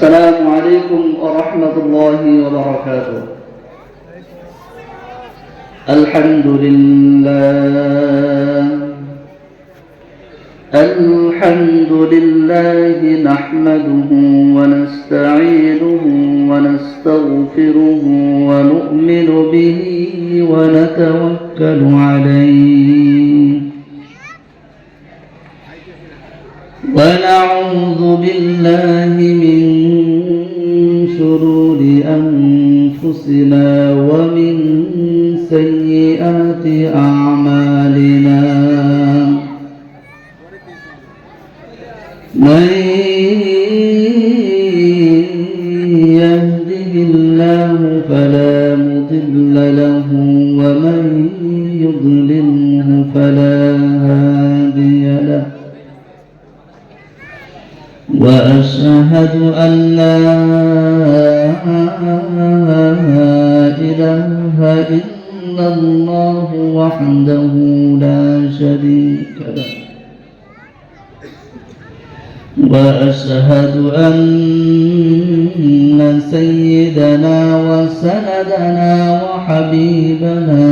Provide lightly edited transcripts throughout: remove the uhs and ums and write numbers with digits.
السلام عليكم ورحمة الله وبركاته. الحمد لله نحمده ونستعينه ونستغفره ونؤمن به ونتوكل عليه ونعوذ بالله من شرور أنفسنا ومن سيئات أعمالنا. من يهده الله فلا مضل له ومن يضلله فلا هادي له. وأشهد أن لا إله إلا الله وحده لا شريك له. وأشهد أن سيدنا وسندنا وحبيبنا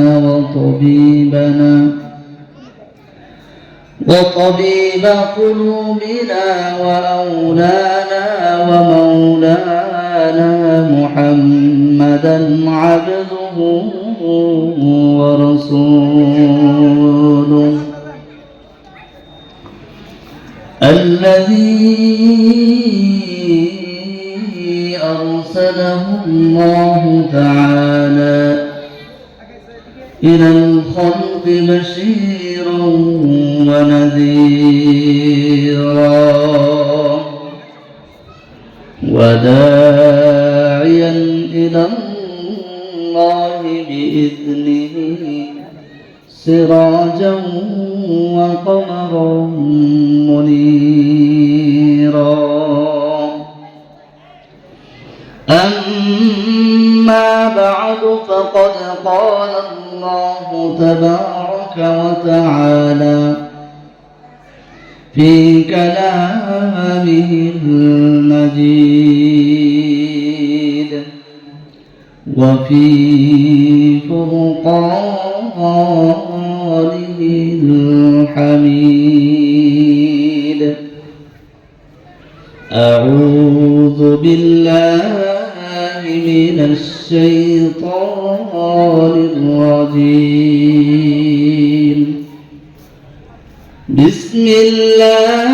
وطبيب قلوبنا وأولانا ومولانا محمدا عبده ورسوله الذي أرسله الله تعالى إلى الخلق بشيرا ونذيرا وداعيا إلى الله بإذنه سراجا وقمرا منيرا. أما بعد فقد قال الله تبارك وتعالى في كلامه المجيد وفي فرقانه الحميد. أعوذ بالله من الشيطان الرجيم. بسم الله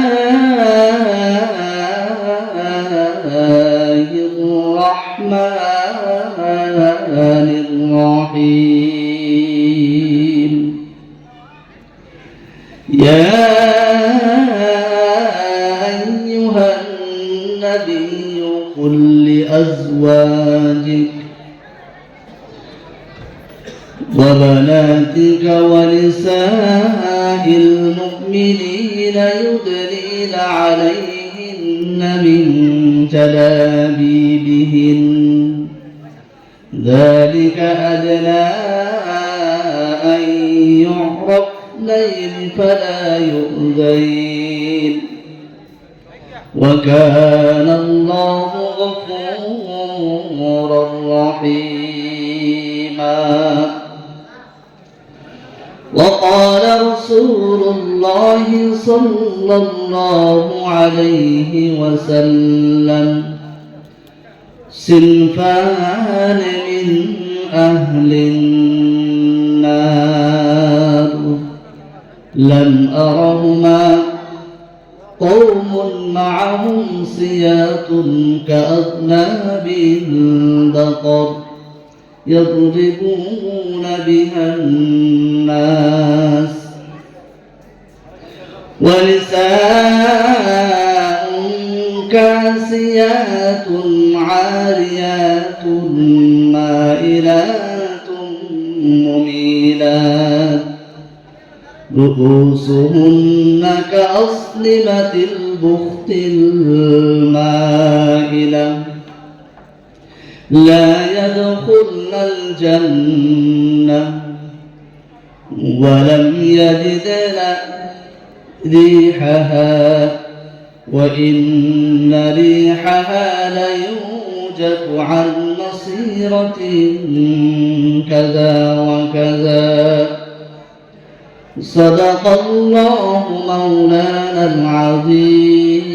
الرحمن الرحيم. يا أيها النبي قل لأزواجك وبناتك ونساء المؤمنين يدنين عليهن من جلابيبهن ذلك أدنى أن يعرفن فلا يؤذين وكان الله غفورا رحيما. وقال رسول الله صلى الله عليه وسلم صنفان من أهل النار لم أرهما قوم معهم سياط كأذناب البقر يضربون بها الناس ونساء كاسيات عاريات مائلات مميلات رؤوسهن كأصنمة البخت المائلة لا يدخلن الجنة ولم يجدن ريحها وإن ريحها ليوجد عن مصيرة كذا وكذا. صدق الله مولانا العظيم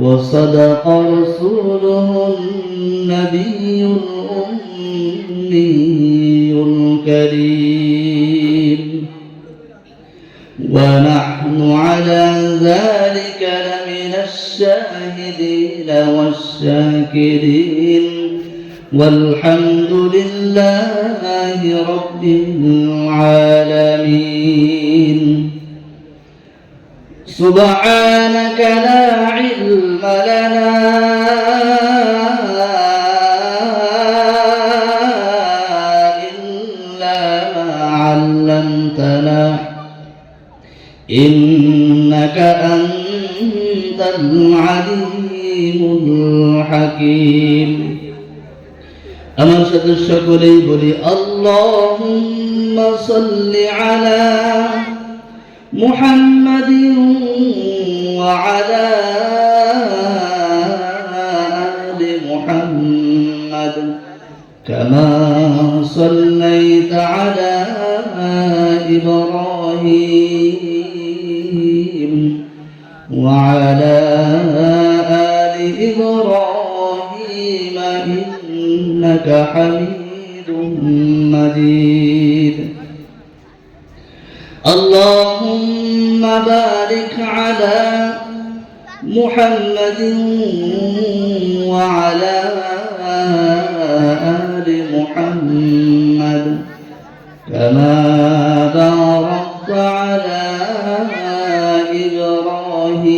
وصدق رسوله النبي الأمي الكريم ونحن على ذلك لمن الشاهدين والشاكرين والحمد لله رب العالمين. سبحانك لا علم لنا إلا ما علمتنا إنك أنت العليم الحكيم. আমার সাথে সকলেই বলি আল্লাহুম্মা সাল্লি আলা মুহাম্মাদিন ওয়া আলা আলি মুহাম্মাদ কামা সাল্লাইতা আলা ইব্রাহিম ওয়া আলা আলি ইব্রাহিম إنك حميد مجيد. اللهم بارك على محمد وعلى آل محمد كما باركت على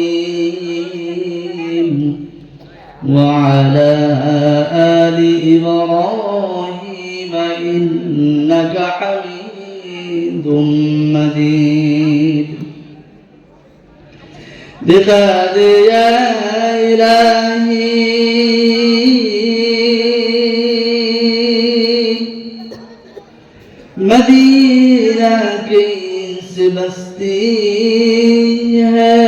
إبراهيم وعلى آل إبراهيم إنك حميد مجيد. بقد يا إلهي مدینہ کس بستی ہے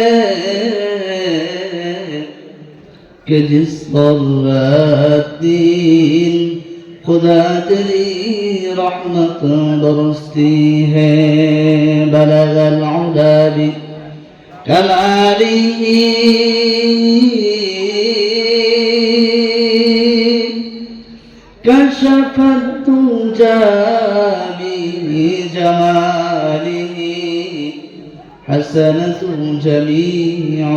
کہ جس پر دین خدا تیری رحمت برستی ہے. بلغ العلا بکمالہ كشف الدجى بجماله حسنة جميع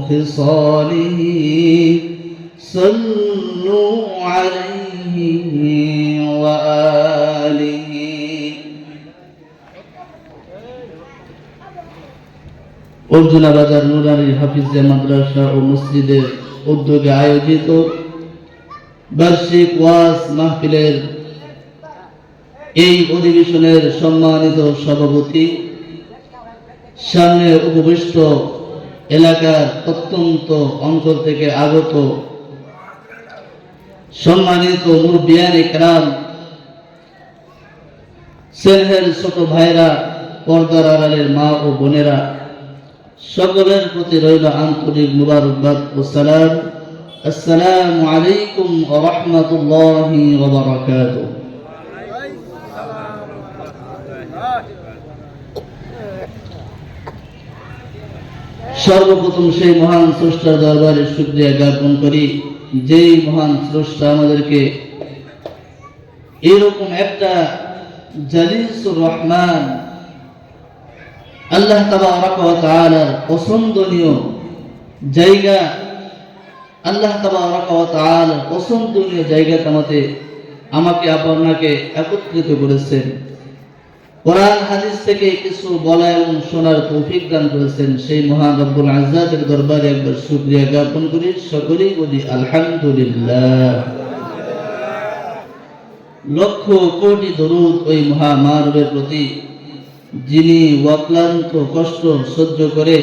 خصاله صلوا عليه وآله. অর্জুনা বাজার নুরানি হাফিজে মাদ্রাসা ও মসজিদের উদ্যোগে আয়োজিত বার্ষিক ওয়াজ মাহফিলের এই অধিবেশনের সম্মানিত সভাপতি, সামনে উপবিষ্ট এলাকার অত্যন্ত অঞ্চল থেকে আগত সম্মানিত মুরব্বিয়ানে কেরাম, স্নেহের ছোট ভাইরা, পর্দার আড়ালের মা ও বোনেরা, সকলের প্রতি রইল আন্তরিক মুবারকবাদ ও সালাম। আসসালামু আলাইকুম ওয়া রাহমাতুল্লাহি ওয়া বারাকাতুহু। সর্বপ্রথম সেই মহান স্রষ্টার দরবারে শুকরিয়া জ্ঞাপন করি, যেই মহান স্রষ্টা আমাদেরকে এরকম একটা জালিসুর রহমান আল্লাহ তাবারাক ওয়া তাআলার পছন্দনীয় জায়গা, আল্লাহ তাবারাক ওয়া তাআলার পছন্দনীয় জায়গাতে আমাকে আপনাকে একত্রিত করেছেন। কোরআন হাদিস থেকে কিছু বলা এবং শোনার তৌফিক দান করেছেন। সেই মহান রব্বুল আজ্জাতের দরবারে একবার শুকরিয়া জ্ঞাপন করি, সকলেই বলি আলহামদুলিল্লাহ। লক্ষ কোটি দরুদ ওই মহামানবের প্রতি, যিনি অক্লান্ত কষ্ট সহ্য করে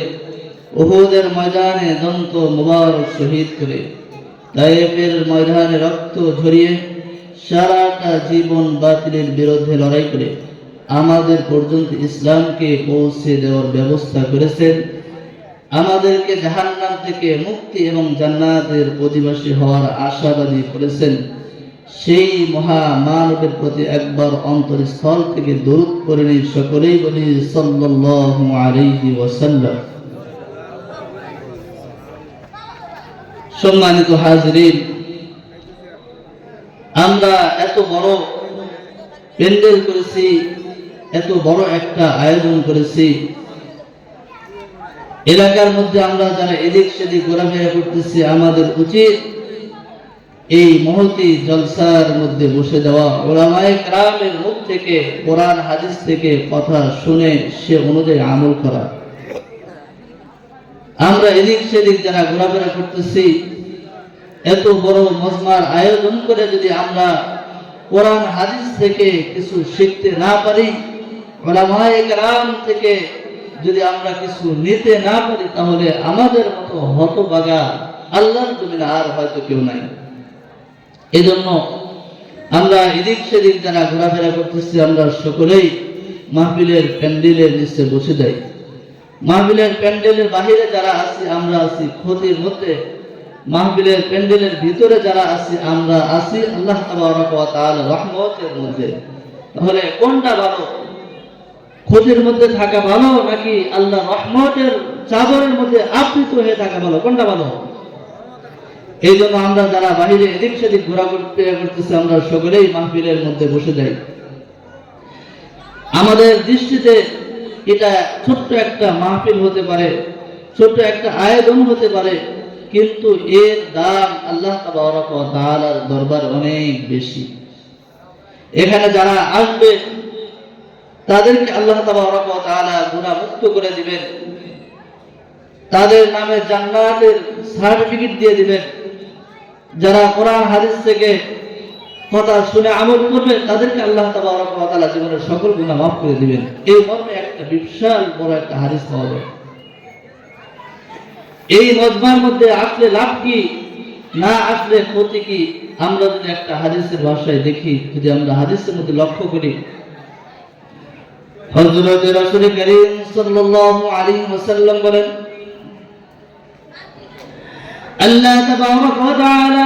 উহুদের ময়দানে দন্ত মুবারক শহীদ করে, তায়েফের ময়দানে রক্ত ঝরিয়ে সারাটা জীবন বাতিলের বিরুদ্ধে লড়াই করে আমাদের পর্যন্ত ইসলামকে পৌঁছে দেওয়ার ব্যবস্থা করেছেন। আমাদেরকে জাহান্নাম থেকে মুক্তি এবং জান্নাতের অধিবাসী হওয়ার আশাবাদী করেছেন, সেই মহা মানবের প্রতি একবার অন্তরস্থল থেকে দরুদ করে নিই, সকলেই বলি সাল্লাল্লাহু আলাইহি ওয়াসাল্লাম। সম্মানিত হাজরিন, আমরা এত বড় প্যান্ডেল করেছি, এত বড় একটা আয়োজন করেছি, এলাকার মধ্যে আমরা যারা এদিক সেদিক ঘোরাফেরা করতেছি, আমাদের উচিত এই মহতি জলসার মধ্যে বসে যাওয়া, উলামায়ে কেরামের মুখ থেকে কোরআন হাদিস থেকে কথা শুনে সে অনুযায়ী আমল করা। আমরা এদিক সেদিক যারা ঘোরাফেরা করতেছি, এত বড় মজমার আয়োজন করে যদি আমরা কোরআন হাদিস থেকে কিছু শিখতে না পারি, উলামায়ে কেরাম থেকে যদি আমরা কিছু নিতে না পারি, তাহলে আমাদের মতো হতভাগা আল্লাহর জমিনে আর হয়তো কেউ নাই। এই জন্য আমরা এদিক সেদিক যারা ঘোরাফেরা করতেছি, আমরা সকলেই মাহফিলের প্যান্ডেলের নিচে বসে যাই। মাহফিলের প্যান্ডেলের বাহিরে যারা আছি আমরা আছি ক্ষতির মধ্যে, মাহফিলের প্যান্ডেলের ভিতরে যারা আছি আমরা আছি আল্লাহ তাবারক ওয়া তাআলার রহমতের মধ্যে। তাহলে কোনটা ভালো? ক্ষতির মধ্যে থাকা ভালো নাকি আল্লাহর রহমতের চাদরের মধ্যে আবৃত হয়ে থাকা ভালো? কোনটা ভালো? এই জন্য আমরা যারা বাহিরে এদিক সেদিক ঘোরাঘুরি করতেছি, আমরা সকলেই মাহফিলের মধ্যে বসে যাই। আমাদের দৃষ্টিতে এটা ছোট্ট একটা মাহফিল হতে পারে, ছোট্ট একটা আয়োজন হতে পারে, কিন্তু এর দাম আল্লাহ তাবারক ওয়া তাআলার দরবারে অনেক বেশি। এখানে যারা আসবে তাদেরকে আল্লাহ তাবারক ওয়া তাআলা গুনাহ মুক্ত করে দিবেন, তাদের নামে জান্নাতের সার্টিফিকেট দিয়ে দিবেন। যারা কোরআন হাদিস থেকে কথা শুনে আমল করবে, তাদেরকে আল্লাহ তাবারক ওয়া তাআলা জীবনের সকল গুনাহ মাফ করে দিবেন। এই মর্মে একটা বিশাল বড় একটা হাদিস পাওয়া যায়। এই মজমার মধ্যে আসলে লাভ কি, না আসলে ক্ষতি কি? আমরা যদি একটা হাদিসের ভাষায় দেখি, যদি আমরা হাদিসের মধ্যে লক্ষ্য করি, হযরত রাসূল করিম সাল্লাল্লাহু আলাইহি ওয়াসাল্লাম বলেন, আল্লাহ তাবারক ওয়া তাআলা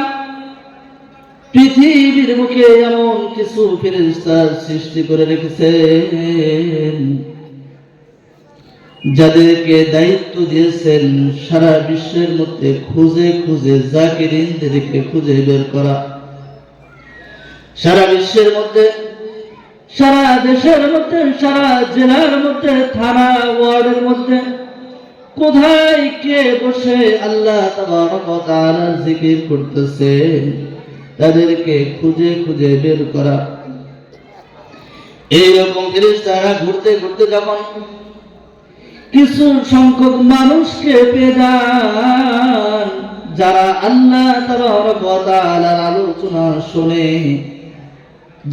পৃথিবীর বুকে এমন কিছু ফেরেশতা সৃষ্টি করে রেখেছেন যাদেরকে দায়িত্ব দিয়েছেন সারা বিশ্বের মধ্যে খুঁজে খুঁজে জাকিরিনদেরকে খুঁজে বের করা। সারা বিশ্বের মধ্যে, সারা দেশের মধ্যে, সারা জেলার মধ্যে, থানা ওয়ার্ডের মধ্যে কোথায় কে বসে আল্লাহ তাবারক ওয়া তাআলার জিকির করতেছে, তাদেরকে খুঁজে খুঁজে বের করা। এইরকম ফেরেশতারা ঘুরতে ঘুরতে যখন কিছু সংখ্যক মানুষকে পেয়ে যান, যারা আল্লাহ তাবারক ওয়া তাআলার আলোচনা শুনে,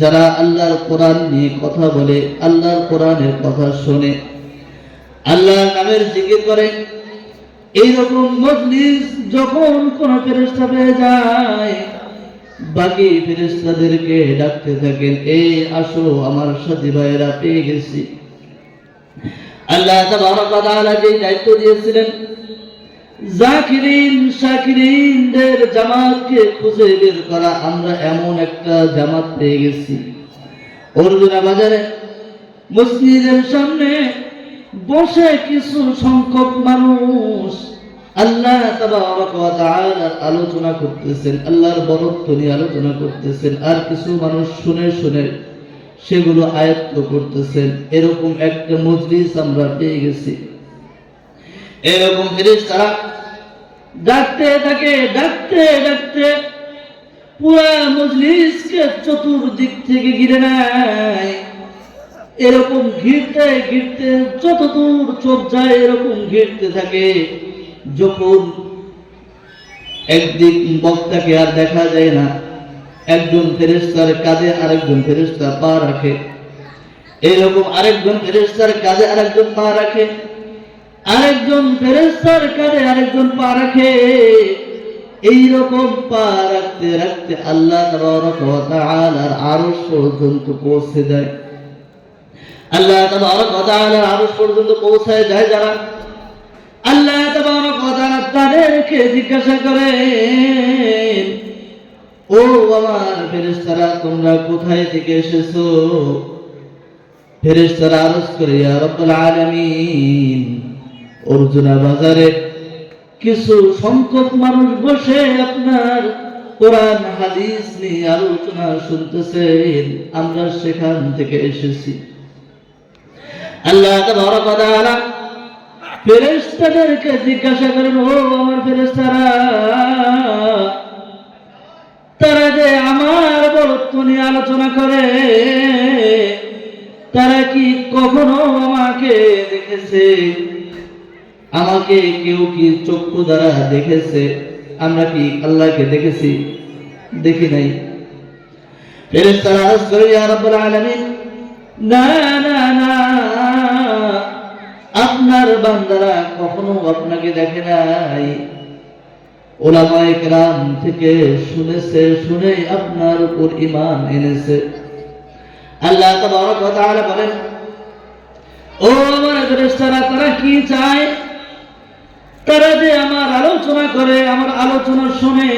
যারা আল্লাহর কোরআন নিয়ে কথা বলে, আল্লাহর কোরআনের কথা শুনে, আল্লাহর নামের জিকির করে, এইরকম মজলিস যখন কোন ফেরেশতা পেয়ে যায়, বাকি ফেরেশতাদেরকে ডাকতে থাকেন, এই আসো আমার সাথী ভাইয়েরা, পেয়ে গেছি। আল্লাহ তাবারক ওয়া তাআলা যে দায়িত্ব দিয়েছিলেন জাকিরিন শাকিরিনদের জামাতকে খুঁজে বের করা, আমরা এমন একটা জামাত পেয়ে গেছি। অর্জুনা বাজারে মসজিদের সামনে বসে কিছু সংখ্যক মানুষ আল্লাহ তাবারক ওয়া তাআলার আলোচনা করতেছেন, আল্লাহর বরত্ব নিয়ে আলোচনা করতেছেন, আর কিছু মানুষ শুনে শুনে সেগুলো আয়ত্ত করতেছেন। এরকম একটা মজলিস আমরা পেয়ে গেছি। এরকম ফেরেশতারা ডাকতে থাকে, ডাকতে ডাকতে পুরা মজলিসকে চতুর্দিক থেকে ঘিরে নেয়। এরকম ঘিরতে ঘিরতে যতদূর চোখ যায় এরকম ঘিরতে থাকে। যখন একদিক বক্তাকে আর দেখা যায় না, একজন ফেরেশতার কাঁধে আরেকজন ফেরেশতা পা রাখে, এইরকম আরেকজন ফেরেশতার কাঁধে আরেকজন পা রাখে, আরেকজন ফেরেশতার কাঁধে আরেকজন পা রাখে। এইরকম পা রাখতে রাখতে আল্লাহ তাবারক ওয়া তাআলার আরশ পর্যন্ত পৌঁছে যায়। আল্লাহ তাবারক ওয়া তাআলার আরশ পর্যন্ত পৌঁছায় যায় যারা, আল্লাহ তাবারক ওয়া তাআলা তাদেরকে জিজ্ঞাসা করেন, ও আমার ফেরেশতারা, তোমরা কোথায় থেকে এসেছো? ফেরেশতারা আরজ করে, ইয়া রাব্বুল আলামিন, অর্জুনা বাজারে কিছু সংখ্যক মানুষ বসে আপনার কোরআন হাদিস নিয়ে আলোচনা শুনতেছেন, আমরা সেখান থেকে এসেছি। আল্লাহ তাবারক ওয়া তাআলা ফেরেশতাদেরকে জিজ্ঞাসা করেন, ও আমার ফেরেশতারা, তারা যে আমার বরত্ব নিয়ে আলোচনা করে, তারা কি কখনো আমাকে দেখেছে? আমাকে কেউ কি চক্ষু দ্বারা দেখেছে? আমরা কি আল্লাহকে দেখেছি? দেখি নাই। ফেরেশতারা আরজ করে, ইয়া রাব্বুল আলামিন, না না না, আপনার বান্দারা কখনো আপনাকে দেখে নাই। উলামায়ে কেরাম থেকে শুনেছে, শুনে আপনার উপর ঈমান এনেছে। আল্লাহ তাবারক ওয়া তাআলা বলেন, ও আমার ফেরেশতারা, তারা কি চায়? তারা যে আমার আলোচনা করে, আমার আলোচনা শুনে,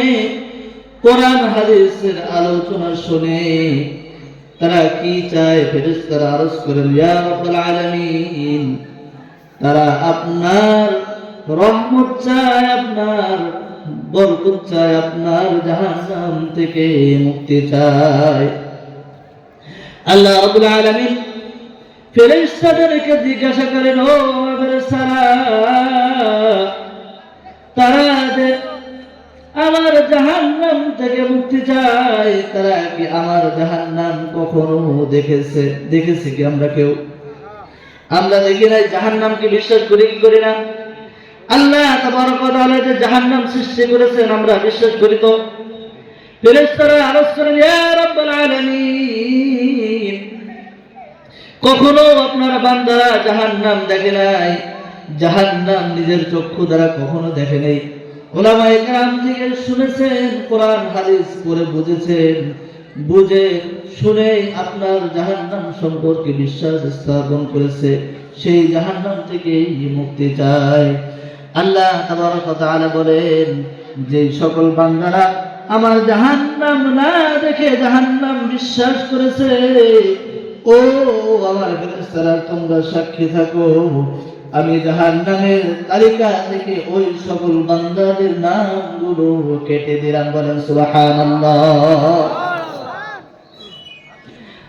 কোরআন হাদিসের আলোচনা শুনে, তারা কি চায়? ফেরেশতারা আরজ করেন, ইয়া রাব্বুল আলামিন, তারা আপনার রহমত চায়, আপনার বরকত চায়, আপনার জাহান্নাম থেকে মুক্তি চায়। আল্লাহ রাব্বুল আলামিন ফেরেশতাদেরকে জিজ্ঞাসা করেন, ও ফেরেশতারা, তারা যে আমার জাহান্নাম থেকে মুক্তি চায়, তারা কি আমার জাহান্নাম কখনো দেখেছে? দেখেছি কি আমরা কেউ? আমরা দেখি নাই। জাহান্নামকে বিশ্বাস করি কি করি না? আল্লাহ তাবারক ওয়া তাআলা যে জাহান্নাম সৃষ্টি করেছেন, আমরা বিশ্বাস করি তো? ফেরেশতারা আরজ করেন, ইয়া রাব্বুল আলামিন, কখনো আপনার বান্দারা জাহান্নাম দেখে নাই, জাহান্নাম নিজের চক্ষু দ্বারা কখনো দেখে নাই। উলামায়ে কেরাম থেকে শুনেছেন, কোরআন হাদিস পড়ে বুঝেছেন, বুঝে শুনে আপনার জাহান্নাম সম্পর্কে বিশ্বাস স্থাপন করেছে, সেই জাহান্নাম থেকেই মুক্তি চায়। আল্লাহ তাবারক ওয়া তাআলা বলেন, যে সকল বান্দারা আমার জাহান্নাম না দেখে জাহান্নাম বিশ্বাস করেছে, ও আমার ফেরেশতারা, তোমরা সাক্ষী থাকো, আমি জাহান্নামের তালিকা থেকে ওই সকল বান্দাদের নামগুলো কেটে দিলাম। বলেন সুবহানাল্লাহ।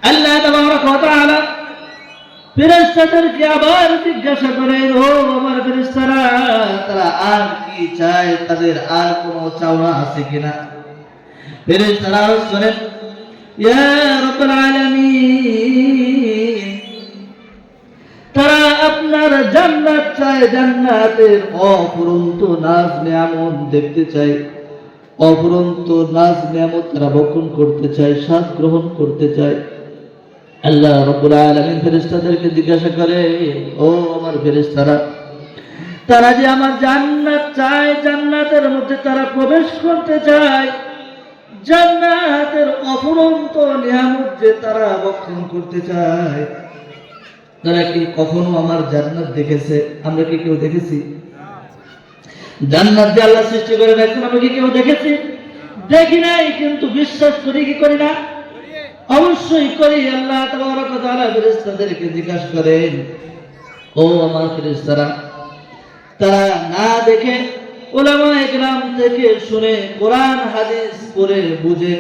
আল্লাহ তাবারক ওয়া তাআলা ফেরেশতাদেরকে আবার জিজ্ঞাসা করেন, ও আমার ফেরেশতারা, তারা আর কি চায়? তাদের আর কোনো চাওয়া আছে কিনা? ফেরেশতারা আরজ করেন, ইয়া রাব্বুল আলামিন, তারা আপনার জান্নাত চায়, জান্নাতের অফুরন্ত নাজ নিয়ামত দেখতে চায়, অফুরন্ত নাজ নিয়ামত তারা ভক্ষণ করতে চায়, স্বাদ গ্রহণ করতে চায়। আল্লাহ রাব্বুল আলামিন ফেরেশতাদেরকে জিজ্ঞাসা করে, ও আমার ফেরেশতারা, তারা যে আমার জান্নাত চায়, জান্নাতের মধ্যে তারা প্রবেশ করতে চায়, জান্নাতের অফুরন্ত নিয়ামত যে তারা ভক্ষণ করতে চায়, তারা কি কখনো আমার জান্নাত দেখেছে? আমরা কি কেউ দেখেছি? জান্নাত যে আল্লাহ সৃষ্টি করে রাখছেন, আমরা কি কেউ দেখেছি? দেখি নাই, কিন্তু বিশ্বাস করি কি করি না? অবশ্যই করি। আল্লাহ তাবারক ওয়া তাআলা ফেরেশতাদেরকে জিজ্ঞাসা করেন, ও আমার ফেরেশতারা, তারা না দেখে, উলামায়ে কেরাম থেকে শুনে, কোরআন হাদিস পড়ে বুঝে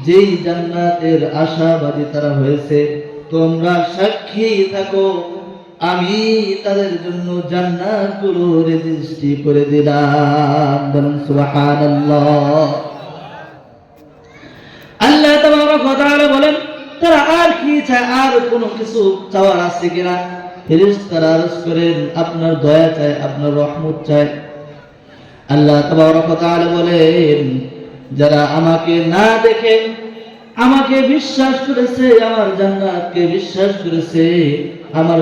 যেই জান্নাতের আশাবাদী তারা হয়েছে, তোমরা সাক্ষী থাকো, আমি তাদের জন্য জান্নাতগুলো রেজিস্ট্রি করে দিলাম। বলুন সুবহানাল্লাহ। আল্লাহ তাবারক ওয়া তাআলা বলেন, তারা আর কি চায়? আর কোনো কিছু চাওয়ার আছে কিনা? ফেরেশতারা আরজ করেন, আপনার দয়া চায়, আপনার রহমত চায়। আল্লাহ তাবারক ওয়া তাআলা বলেন, যারা আমাকে না দেখে আমাকে বিশ্বাস করেছে, আমার জান্নাতকে বিশ্বাস করেছে, আমার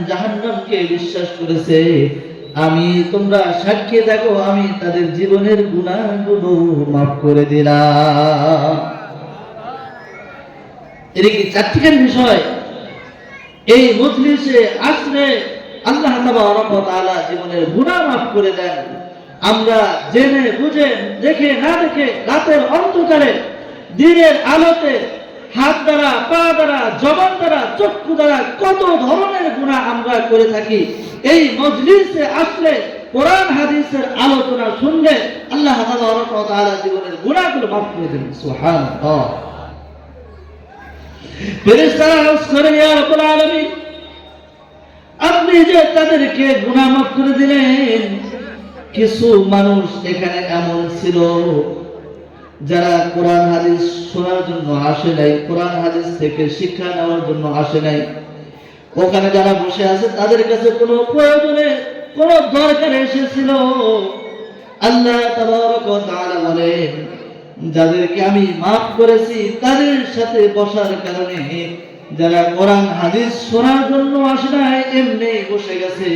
জাহান্নামকে বিশ্বাস করেছে, আমি, তোমরা সাক্ষী থাকো, আমি তাদের জীবনের গুনাহগুলো মাফ করে দিলাম। এটা কি চারটিখানি বিষয়? এই মজলিসে আসলে আল্লাহ তাবারক ওয়া তাআলা জীবনের গুনাহ মাফ করে দেন। আমরা জেনে বুঝে দেখে না দেখে রাতের অন্ধকারে দিনের আলোতে হাত দ্বারা, পা দ্বারা, জবান দ্বারা, চক্ষু দ্বারা কত ধরনের গুনাহ আমরা করে থাকি। এই মজলিসে আসলে কোরআন হাদিসের আলোচনা শুনলে আল্লাহ তাবারক ওয়া তাআলা জীবনের গুনাহগুলো মাফ করে দেন। সুবহানাল্লাহ। ফেরেশতারা আরজ করে, ইয়া রাব্বুল আলামিন, আপনি যে তাদেরকে গুনাহ মাফ করে দিলেন, কিছু মানুষ এখানে এমন ছিল যারা কোরআন হাদিস শোনার জন্য আসে নাই, কোরআন হাদিস থেকে শিক্ষা নেওয়ার জন্য আসে নাই। ওখানে যারা বসে আছে তাদের কাছে কোনো প্রয়োজনে, কোনো দরকারে এসেছিল। আল্লাহ তাবারক ওয়া তাআলা বলেন, যাদেরকে আমি মাফ করেছি তাদের সাথে বসার কারণে যারা কোরআন হাদিস শোনার জন্য আসে নাই, এমনি বসে গেছে,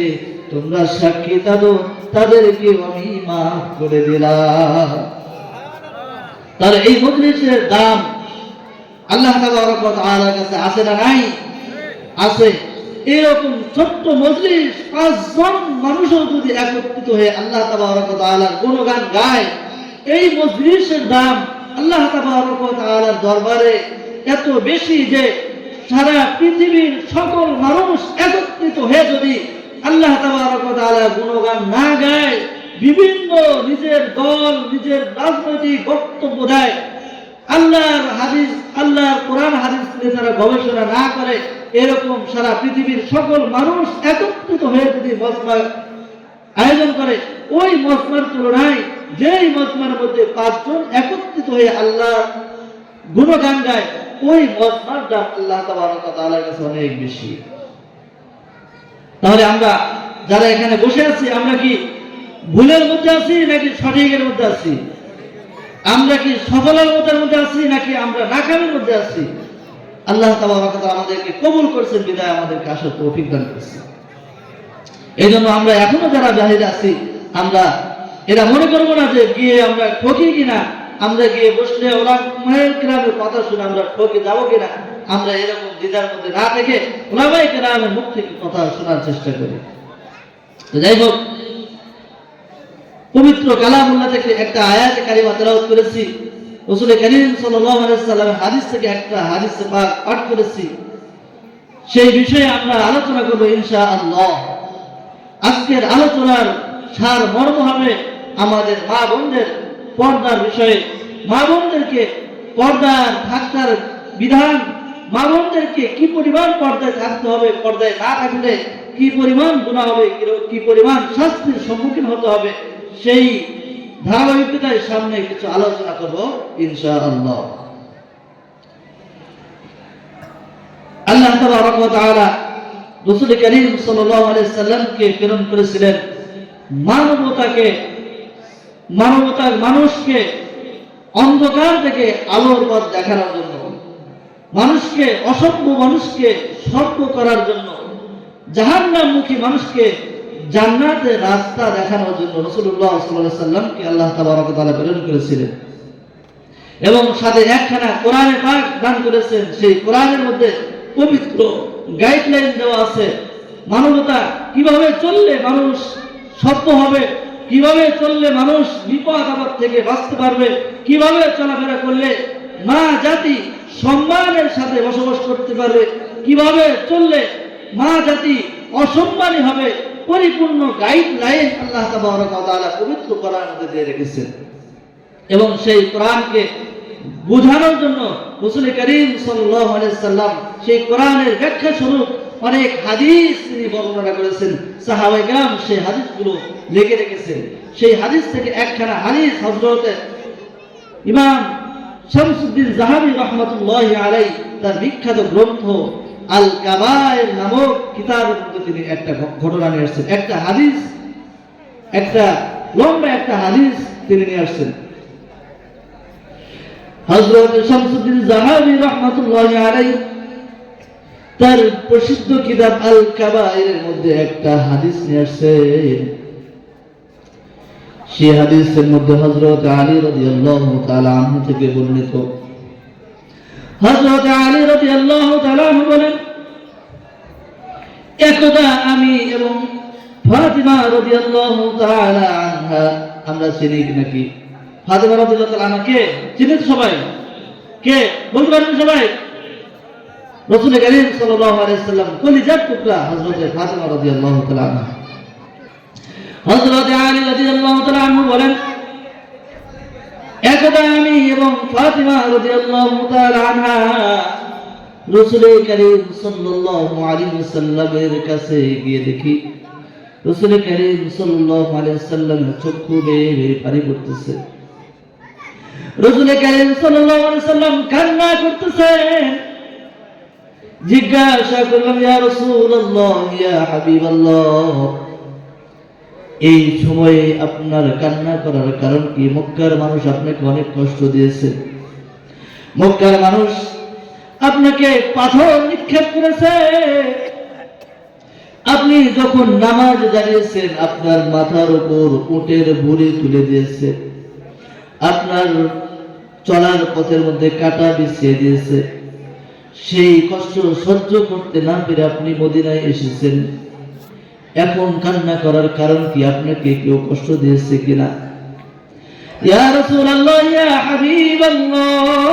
তোমরা সাক্ষী দাও, তাদেরকে আমি মাফ করে দিলাম। তাহলে এই মজলিসের দাম আল্লাহ তাবারক ওয়া তাআলার কাছে আছে না নাই? আছে। এরকম ছোট্ট মজলিস 5 জন মানুষও যদি একত্রিত হয়ে আল্লাহ তাবারক ওয়া তাআলার গুণগান গায়, এই মজলিসের দাম আল্লাহ তাবারক ওয়া তাআলার দরবারে এত বেশি যে সারা পৃথিবীর সকল মানুষ একত্রিত হয়ে যদি আল্লাহ তাবারক ওয়া তাআলার গুণগান না গায়, বিভিন্ন নিজের দল, নিজের রাজনৈতিক বক্তব্য দেয়, আল্লাহর হাদিস, আল্লাহর কোরআন হাদিস নিয়ে যারা গবেষণা না করে, এরকম সারা পৃথিবীর সকল মানুষ একত্রিত হয়ে যদি মজমা আয়োজন করে, ওই মজমার তুলনায় যেই মজমার মধ্যে 5 জন একত্রিত হয়ে আল্লাহ গুণগান গায়, ওই মজমার দাম আল্লাহ তাবারক ওয়া তাআলার কাছে অনেক বেশি। তাহলে আমরা যারা এখানে বসে আছি, আমরা কি ভুলের মধ্যে আছি নাকি সঠিকের মধ্যে আছি? আমরা কি সফলতার মধ্যে আছি নাকি আমরা নাকামের মধ্যে আছি? আল্লাহ তাবারক ওয়া তাআলা আমাদেরকে কবুল করেছেন বিদায় আমাদেরকে আসার তৌফিক দান করেছেন। এই জন্য আমরা এখনো যারা বাহিরে আছি, আমরা এরা মনে করবো না যে গিয়ে আমরা ঠকি কিনা, আমরা গিয়ে বসলে ওলামায়ে কেরামের কথা শুনে আমরা ঠকে যাবো কিনা, আমরা এরকম দ্বিধার মধ্যে না থেকে ওলামায়ে কেরামের মুখ থেকে কথা শোনার চেষ্টা করি। তো যাই হোক, পবিত্র কালামুল্লাহ থেকে একটা আয়াত কারিমা তেলাওয়াত করেছি, রাসূল কারীম সাল্লাল্লাহু আলাইহি ওয়াসাল্লামের হাদিস থেকে একটা হাদিস পাঠ করেছি। সেই বিষয়ে আমরা আলোচনা করব ইনশাআল্লাহ। আজকের আলোচনার সার মর্ম হবে আমাদের মা বোনদের পর্দার বিষয়ে, মা বোনদেরকে পর্দার থাকার বিধান, মা বোনদেরকে কি পরিমাণ পর্দায় থাকতে হবে, পর্দায় না থাকলে কি পরিমাণ গুনাহ হবে, কি পরিমাণ শাস্তির সম্মুখীন হতে হবে, সেই ধারাবাহিকতার সামনে কিছু আলোচনা করব ইনশাআল্লাহ। আল্লাহ তাবারক ওয়া তাআলা রাসূল কারীম সাল্লাল্লাহু আলাইহি সাল্লামকে প্রেরণ করেছিলেন মানুষকে অন্ধকার থেকে আলোর পথ দেখানোর জন্য, মানুষকে অসভ্য মানুষকে সভ্য করার জন্য, জাহান্নামমুখী মানুষকে জান্নাতের রাস্তা দেখানোর জন্য রাসূলুল্লাহ সাল্লাল্লাহু আলাইহি সাল্লামকে আল্লাহ তাবারক ওয়া তাআলা প্রেরণ করেছিলেন। এবং সাথে একখানা কোরআনে পাক দান করেছেন। সেই কোরআনের মধ্যে পবিত্র গাইডলাইন দেওয়া আছে, মানবতা কিভাবে চললে মানুষ সভ্য হবে, কিভাবে চললে মানুষ বিপদ আপদ থেকে বাঁচতে পারবে, কিভাবে চলাফেরা করলে মা জাতি সম্মানের সাথে বসবাস করতে পারবে, কিভাবে চললে মা জাতি অসম্মানী হবে, পরিপূর্ণ গাইডলাইন আল্লাহ তাবারক ওয়া তাআলা পবিত্র কোরআনের মধ্যে দিয়ে রেখেছেন। এবং সেই কোরআনকে বোঝানোর জন্য রাসূল কারীম সাল্লাল্লাহু আলাইহি সাল্লাম সেই কোরআনের ব্যাখ্যা স্বরূপ অনেক হাদিস তিনি বর্ণনা করেছেন। সাহাবায়ে কেরাম সেই হাদিসগুলো লিখে রেখেছেন। সেই হাদিস থেকে একখানা হাদিস হযরত ইমাম শামসুদ্দিন যাহাবী রাহমাতুল্লাহি আলাইহি তার বিখ্যাত গ্রন্থ আল কাবায়ের নামক কিতাবের মধ্যে তিনি একটা ঘটনা নিয়ে আসছেন, একটা হাদিস, একটা লম্বা একটা হাদিস তিনি নিয়ে আসছেন। হযরত শামসুদ্দিন যাহাবী রাহমাতুল্লাহি আলাইহি তার প্রসিদ্ধ কিতাব আল কাবায়ের মধ্যে একটা হাদিস নিয়ে আসছেন। সেই হাদিসের মধ্যে হযরত আলী রাদিয়াল্লাহু তাআলা আনহু থেকে বর্ণিত। হযরত আলী রাদিয়াল্লাহু তাআলা আনহু বলেন, একদা আমি এবং ফাতিমা রাদিয়াল্লাহু তাআলা আনহা, আমরা চিনি নাকি ফাতিমা রাদিয়াল্লাহু তাআলা আনহা কে? চিনেন সবাই? কে বলতে পারবেন সবাই? রাসূল কারীম সাল্লাল্লাহু আলাইহি সাল্লাম কলিজার টুকরা হযরত ফাতিমা রাদিয়াল্লাহু তাআলা আনহা। হযরত আলী রাদিয়াল্লাহু তাআলা আনহু বলেন, একদা আমি এবং ফাতিমা রাদিয়াল্লাহু তাআলা আনহা রাসূল কারীম সাল্লাল্লাহু আলাইহি ওয়াসাল্লামের কাছে গিয়ে দেখি রাসূল কারীম সাল্লাল্লাহু আলাইহি ওয়াসাল্লাম চক্ষু বেয়ে পানি পড়তেছে। রাসূল কারীম সাল্লাল্লাহু আলাইহি ওয়াসাল্লাম কান্না করতেছেন। জিজ্ঞাসা করলাম, ইয়া রাসূলুল্লাহ, ইয়া হাবিবাল্লাহ, এই সময়ে আপনার কান্না করার কারণ কি? মক্কার মানুষ আপনাকে অনেক কষ্ট দিয়েছে, মক্কার মানুষ আপনাকে পাথর নিক্ষেপ করেছে, আপনি যখন নামাজ দাঁড়িয়েছেন আপনার মাথার উপর উটের ভুঁড়ি তুলে দিয়েছে, আপনার চলার পথের মধ্যে কাঁটা বিছিয়ে দিয়েছে, সেই কষ্ট সহ্য করতে না পেরে আপনি মদিনায় এসেছেন। এখন কান্না করার কারণ কি? আপনাকে কেউ কষ্ট দিয়েছে কিনা? ইয়া রাসূলুল্লাহ, ইয়া হাবিবাল্লাহ,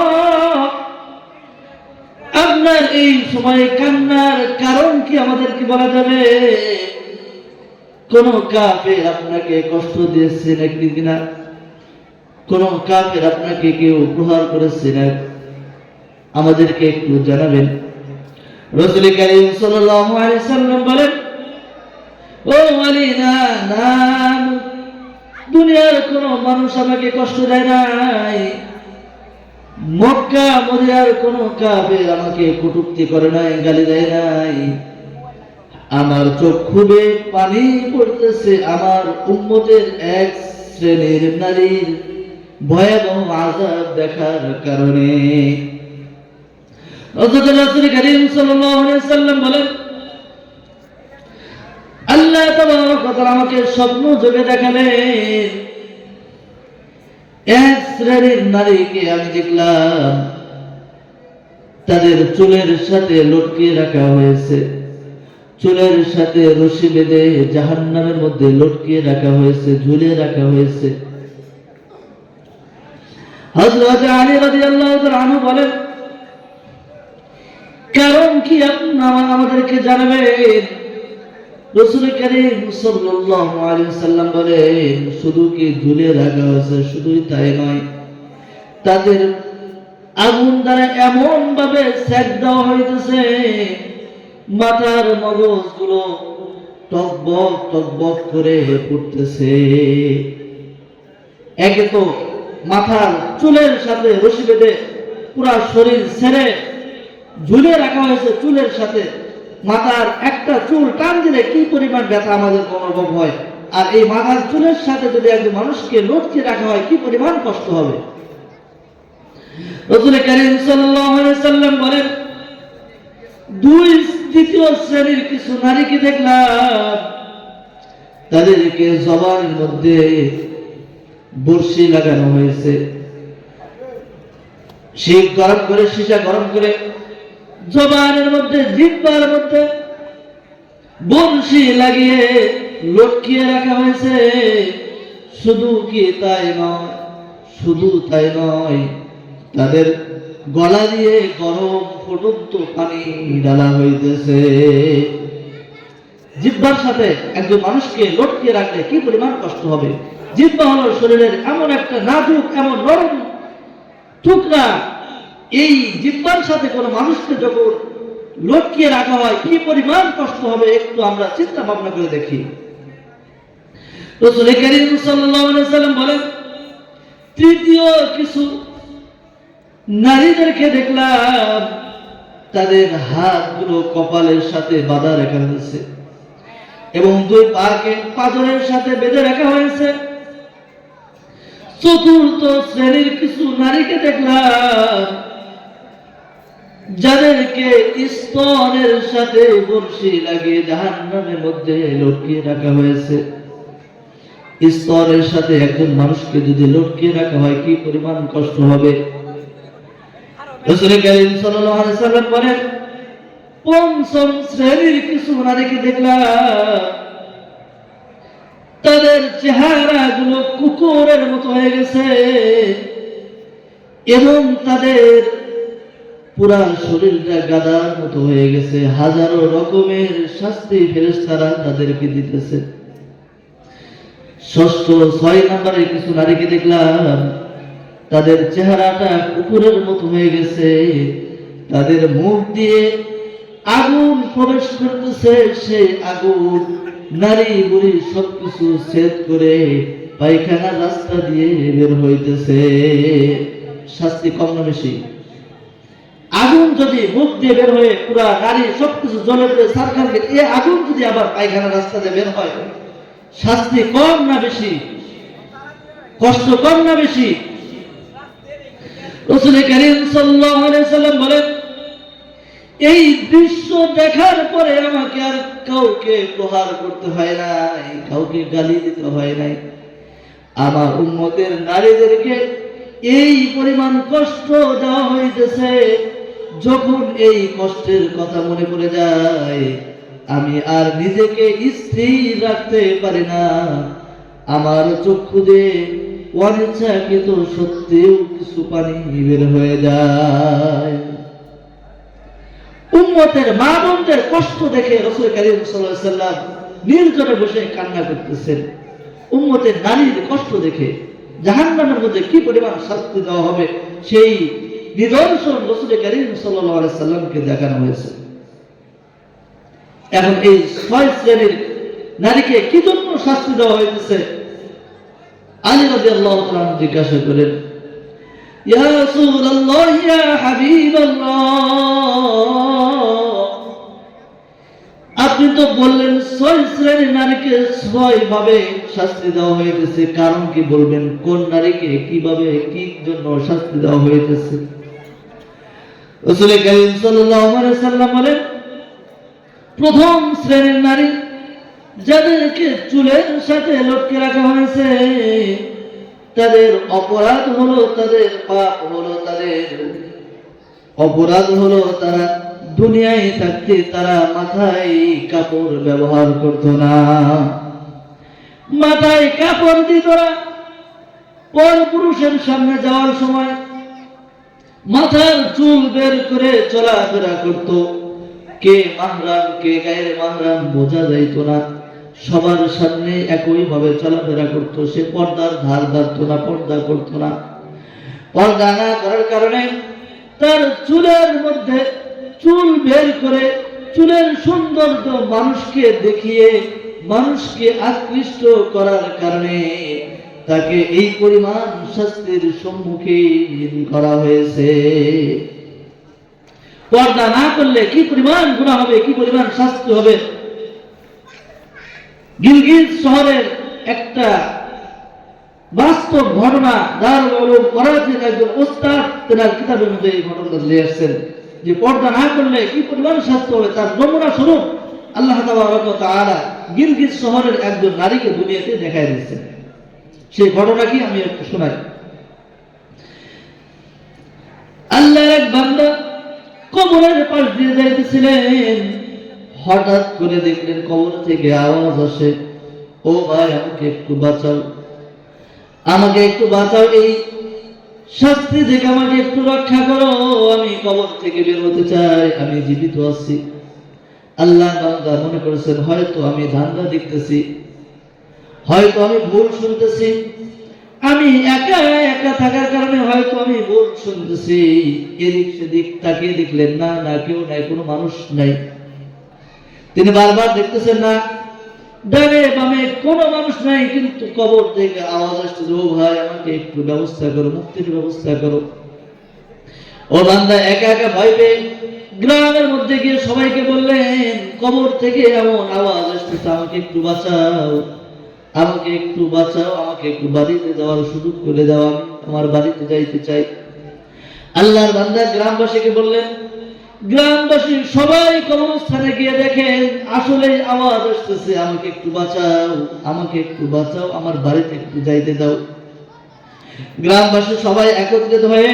আপনার এই সময় কান্নার কারণ কি আমাদেরকে বলা যাবে? কোন কাফের আপনাকে কষ্ট দিয়েছে নাকি কিনা? কোন কাফের আপনাকে কেউ প্রহার করেছে না? আমাদেরকে একটু জানাবেন। রাসূল কারীম সাল্লাল্লাহু আলাইহি সাল্লাম বলেন, ও আলী, না না, দুনিয়ার কোন মানুষ আমাকে কষ্ট দেয় নাই, মক্কা মদিনার কোন কাফের আমাকে কটূক্তি করে নাই, গালি দেয় নাই। আমার চক্ষু বেয়ে পানি পড়তেছে আমার উম্মতের এক শ্রেণীর নারীর ভয়াবহ আযাব দেখার কারণে। হযরত রাসূল কারীম সাল্লাল্লাহু আলাইহি সাল্লাম বলেন, আল্লাহ তাবারক ওয়া তাআলা আমাকে স্বপ্ন যোগে দেখালেন, এক শ্রেণীর নারীকে আমি দেখলাম তাদের চুলের সাথে লটকিয়ে রাখা হয়েছে, চুলের সাথে রশি বেঁধে জাহান্নামের মধ্যে লটকিয়ে রাখা হয়েছে, ঝুলিয়ে রাখা হয়েছে। হযরত আলী রাদিয়াল্লাহু তাআলা আনহু বলেন, কারণ কি আপনারা আমাদেরকে জানাবেন? রাসূল কারীম সাল্লাল্লাহু আলাইহি সাল্লাম বলেন, শুধু কি ঝুলিয়ে রাখা হয়েছে, শুধুই তাই নয়, তাদের আগুন দ্বারা এমন ভাবে সেক দেওয়া হইতেছে, মাথার মগজগুলো টকবক টকবক করে ফুটতেছে। একে তো মাথার চুলের সাথে রশি বেঁধে পুরা শরীর ছেড়ে ঝুলিয়ে রাখা হয়েছে, চুলের সাথে মাথার একটা চুল টান দিলে কি পরিমাণ ব্যথা আমাদের অনুভব হয়, আর এই মাথার চুলের সাথে যদি একজন মানুষকে লটকিয়ে রাখা হয় কি পরিমাণ কষ্ট হবে। রাসূল কারীম সাল্লাল্লাহু আলাইহি সাল্লাম বলেন, দ্বিতীয় শ্রেণীর কিছু নারীকে দেখলাম, তাদেরকে জবানের মধ্যে বর্ষি লাগানো হয়েছে, শিক গরম করে, সীসা গরম করে জবানের মধ্যে, জিহ্বার মধ্যে বর্ষি লাগিয়ে লটকিয়ে রাখা হয়েছে। শুধু কি তাই নয়, শুধু তাই নয়, তাদের গলা দিয়ে গরম ফুটন্ত পানি ঢালা হইতেছে। জিহ্বার সাথে একজন মানুষকে লটকিয়ে রাখলে কি পরিমাণ কষ্ট হবে। জিহ্বা হলো শরীরের এমন একটা নাজুক, এমন নরম টুকরা, এই জিহ্বার সাথে কোনো মানুষকে যখন লটকিয়ে রাখা হয় কি পরিমাণ কষ্ট হবে একটু আমরা চিন্তা ভাবনা করে দেখি। রাসূল কারীম সাল্লাল্লাহু আলাইহি সাল্লাম বলেন, তৃতীয় কিছু নারীদেরকে দেখলাম, তাদের হাতগুলো কপালের সাথে বাঁধা রাখা হয়েছে এবং দুই পাকে পাঁজরের সাথে বেঁধে রাখা হয়েছে। চতুর্থ শ্রেণীর কিছু নারীকে দেখলাম, যাদেরকে স্তনের সাথে বর্ষি লাগিয়ে জাহান্নামের মধ্যে লটকিয়ে রাখা হয়েছে। স্তনের সাথে একজন মানুষকে যদি লটকিয়ে রাখা হয় কি পরিমাণ কষ্ট হবে। রাসূল কারীম সাল্লাল্লাহু আলাইহি সাল্লাম বলেন, পঞ্চম শ্রেণীর কিছু নারীকে দেখলাম, তাদের চেহারা গুলো কুকুরের মতো হয়ে গেছে এবং তাদের পুরা শরীরটা গাদার মতো হয়ে গেছে। হাজারো রকমের শাস্তি ফেরেশতারা তাদেরকে দিতেছে। ষষ্ঠ 6 নম্বরে কিছু নারীকে দেখলাম, তাদের চেহারাটা কুকুরের মতো হয়ে গেছে, তাদের মুখ দিয়ে আগুন প্রবেশ করতেছে, সেই আগুন নারী বুড়ি সবকিছু ছেদ করে পায়খানার রাস্তা দিয়ে বের হইতেছে। শাস্তি কম না বেশি? আগুন যদি মুখ দিয়ে বের হয়ে পুরা নারী সবকিছু জ্বলে পড়ে সারখান, এই আগুন যদি আবার পায়খানার রাস্তা দিয়ে বের হয়, শাস্তি কম না বেশি? কষ্ট কম না বেশি? রাসূল কারীম সাল্লাল্লাহু আলাইহি সাল্লাম বলেন, এই দৃশ্য দেখার পরে আমাকে আর কাউকে প্রহার করতে হয় নাই, কাউকে গালি দিতে হয় নাই। আমার উম্মতের নারীদেরকে এই পরিমাণ কষ্ট দেওয়া হইতেছে, যখন এই কষ্টের কথা মনে পড়ে যায় আমি আর নিজেকে স্থির রাখতে পারি না। আমার চক্ষু দিয়ে অনিচ্ছাকৃত সত্যিও কিছু পানি বের হয়ে যায়। উম্মতের মা বোনদের কষ্ট দেখে রাসূল কারীম সাল্লাল্লাহু আলাইহি সাল্লাম নির্জনে বসে কান্না করতেছেন। উম্মতের নারীর কষ্ট দেখে জাহান্নামের মধ্যে কি পরিমাণ শাস্তি দেওয়া হবে সেই নিদর্শন রাসূল কারীম সাল্লাল্লাহু আলাইহি সাল্লামকে দেখানো হয়েছে। এখন এই 6 শ্রেণীর নারীকে কি জন্য শাস্তি দেওয়া হয়েছে? আলী রাদিয়াল্লাহু তাআলা জিজ্ঞাসা করেন, ইয়া রাসূলুল্লাহ, ইয়া হাবিবাল্লাহ, আপনি তো বললেন 6 শ্রেণীর নারীকে 6 ভাবে শাস্তি দেওয়া হয়েছে, কারণ কি বলবেন? কোন নারীকে কিভাবে কি জন্য শাস্তি দেওয়া হয়েছে? রাসূল কারীম সাল্লাল্লাহু আলাইহি সাল্লাম বলেন, প্রথম শ্রেণীর নারী যাদেরকে চুলের সাথে লটকে রাখা হয়েছে, তাদের অপরাধ হলো, তাদের পাপ হলো, তাদের অপরাধ হলো তারা দুনিয়ায় থাকতে তারা মাথায় কাপড় ব্যবহার করত না, মাথায় কাপড় দিত না। পরপুরুষের সামনে যাওয়ার সময় মাথার চুল বের করে চলাফেরা করত, কে মাহরাম কে গায়ের মাহরাম বোঝা যাইত না, সবার সামনে একই ভাবে চলাফেরা করত। সে পর্দার ধার ধারত না, পর্দা করত না। পর্দা না করার কারণে তার চুলের মধ্যে চুল বের করে চুলের সৌন্দর্য মানুষকে দেখিয়ে মানুষকে আকৃষ্ট করার কারণে তাকে এই পরিমাণ শাস্তির সম্মুখীন করা হয়েছে। পর্দা না করলে কি পরিমাণ গুনাহ হবে, কি পরিমাণ শাস্তি হবে। গিলগিত শহরের একটা বাস্তব ঘটনা, দারুল উলুম করাচির একজন ওস্তাদ তার কিতাবের মধ্যে এই ঘটনাটা লিখে আসছেন যে পর্দা না করলে কি পরিমাণ শাস্তি হবে। তার নমুনা স্বরূপ আল্লাহ তাবারক ওয়া তাআলা গিলগিত শহরের একজন নারীকে দুনিয়াতে দেখায় দিয়েছেন। সেই ঘটনা কি আমি একটু শোনাই। আল্লাহর এক বান্দা কবরের পাশ দিয়ে যাইতেছিলেন, হঠাৎ করে দেখলেন কবর থেকে আওয়াজ আসে, ও ভাই আমাকে একটু বাঁচাও, আমাকে একটু বাঁচাও, এই শাস্তি থেকে আমাকে একটু রক্ষা করো, আমি কবর থেকে বের হতে চাই, আমি জীবিত আছি। আল্লাহ বান্দা মনে করেছেন হয়তো আমি ধান্দা দেখতেছি, হয়তো আমি ভুল শুনতেছি, আমি একা একা থাকার কারণে হয়তো আমি ভুল শুনতেছি। এদিক সেদিক তাকিয়ে দেখলেন না, না কেউ নাই, কোনো মানুষ নাই। তিনি বারবার দেখতেছেন না, ডানে বামে কোনো মানুষ নাই, কিন্তু কবর থেকে আওয়াজ আসছে, ও ভাই আমাকে একটু ব্যবস্থা করো, মুক্তির ব্যবস্থা করো। ও বান্দা একা একা ভয় পেয়ে গ্রামের মধ্যে গিয়ে সবাইকে বললেন, কবর থেকে এমন আওয়াজ আসতেছে, আমাকে একটু বাঁচাও, আমাকে একটু বাঁচাও, আমাকে একটু বাড়িতে যাওয়ার সুযোগ করে দাও, আমি আমার বাড়িতে যাইতে চাই। আল্লাহর বান্দা গ্রামবাসীকে বললেন, গ্রামবাসী সবাই কবরস্থানে গিয়ে দেখেন আসলে আওয়াজ আসতেছে, আমাকে একটু বাঁচাও, আমাকে একটু বাঁচাও, আমার বাড়িতে একটু যাইতে দাও। গ্রামবাসী সবাই একত্রিত হয়ে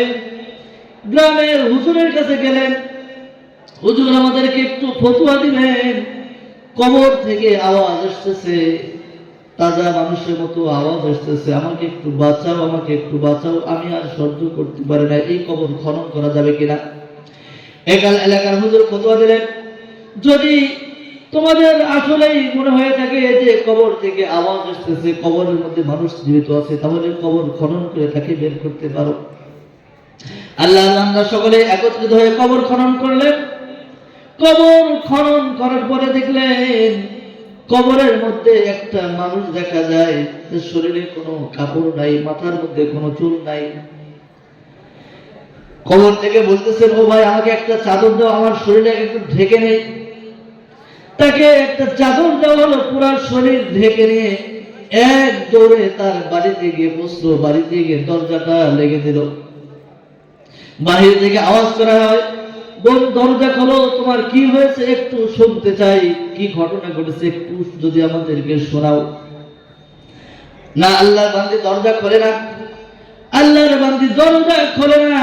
গ্রামের হুজুরের কাছে গেলেন। হুজুর আমাদেরকে একটু ফতোয়া দিবেন, কবর থেকে আওয়াজ আসতেছে, তাজা মানুষের মতো আওয়াজ আসতেছে, আমাকে একটু বাঁচাও, আমাকে একটু বাঁচাও, আমি আর সহ্য করতে পারি না, এই কবর খনন করা যাবে কিনা। এলাকার হুজুর ফতোয়া দিলেন, যদি তোমাদের আসলেই মনে হয়ে থাকে যে কবর থেকে আওয়াজ আসতেছে, কবরের মধ্যে মানুষ জীবিত আছে, তাহলে কবর খনন করে তাকে বের করতে পারো। আল্লাহর বান্দা সকলে একত্রিত হয়ে কবর খনন করলেন। কবর খনন করার পরে দেখলেন কবরের মধ্যে একটা মানুষ দেখা যায়, শরীরে কোনো কাপড় নাই, মাথার মধ্যে কোনো চুল নাই। কবর থেকে বলতেছেন, ও ভাই আমাকে একটা চাদর দাও, আমার শরীরে একটু ঢেকে নেই। তাকে একটা চাদর দেওয়া হলো, পুরো শরীর ঢেকে নিয়ে এক দৌড়ে তার বাড়িতে গিয়ে বসলো। বাড়িতে গিয়ে দরজাটা লেগে দিল। বাহির থেকে আওয়াজ করা হয়, বোন দরজা খোলো, তোমার কি হয়েছে একটু শুনতে চাই, কি ঘটনা ঘটেছে একটু যদি আমাদেরকে শোনাও। না, আল্লাহর বান্দি দরজা খোলে না। আল্লাহর বান্দি দরজা খোলে না।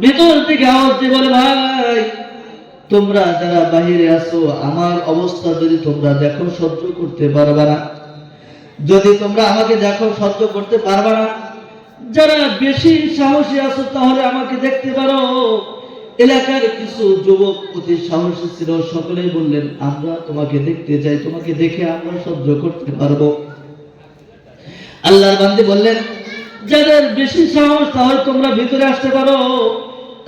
ভিতর থেকে আওয়াজ দিয়ে বলে, ভাই তোমরা যারা বাহিরে আছো, আমার অবস্থা যদি তোমরা দেখো সহ্য করতে পারবা না। যদি তোমরা আমাকে দেখো সহ্য করতে পারবা না, যারা বেশি সাহসী আছো তাহলে আমাকে দেখতে পারো। এলাকার কিছু যুবক অতি সাহসী ছিল, সকলেই বললেন, আমরা তোমাকে দেখতে চাই, তোমাকে দেখে আমরা সহ্য করতে পারবো। আল্লাহর বান্দী বললেন, যাদের বেশি সাহস তাহলে তোমরা ভিতরে আসতে পারো।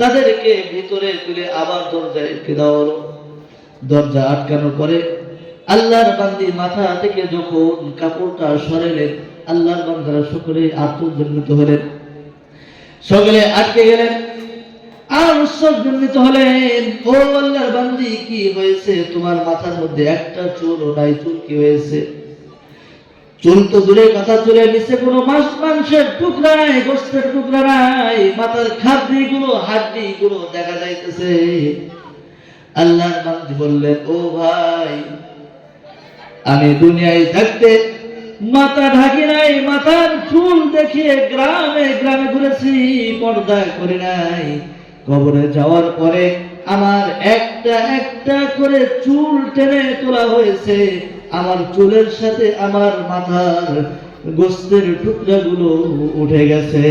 তাদেরকে ভিতরে তুলে আবার দরজায় আটকে দেওয়া হলো। দরজা আটকানোর পরে আল্লাহর বান্দী মাথা থেকে যখন কাপড়টা সরালেন, আল্লাহর বান্দারা সকলে আত্মজন্মিত হলেন, সকলে আটকে গেলেন আর উৎসর্জন্মিত হলেন। ও আল্লাহর বান্দী, কি হয়েছে? তোমার মাথার মধ্যে একটা চুলও নাই, চুল কি হয়েছে? চুল তো দূরের কথা, চুলের নিচে কোনো মাংসের টুকরা নাই, গোস্তের টুকরা নাই, মাথার খাদ্যি গুলো হাড্ডি গুলো দেখা যাইতেছে। আল্লাহর বান্দী বললেন, ও ভাই, আমি দুনিয়ায় থাকতে মাথা ঢাকি নাই, মাথার চুল দেখিয়ে গ্রামে গ্রামে ঘুরেছি, পর্দা করি নাই। কবরে যাওয়ার পরে আমার একটা একটা করে চুল টেনে তোলা হয়েছে, আমার চুলের সাথে আমার মাথার গোস্তের টুকরাগুলো উঠে গেছে।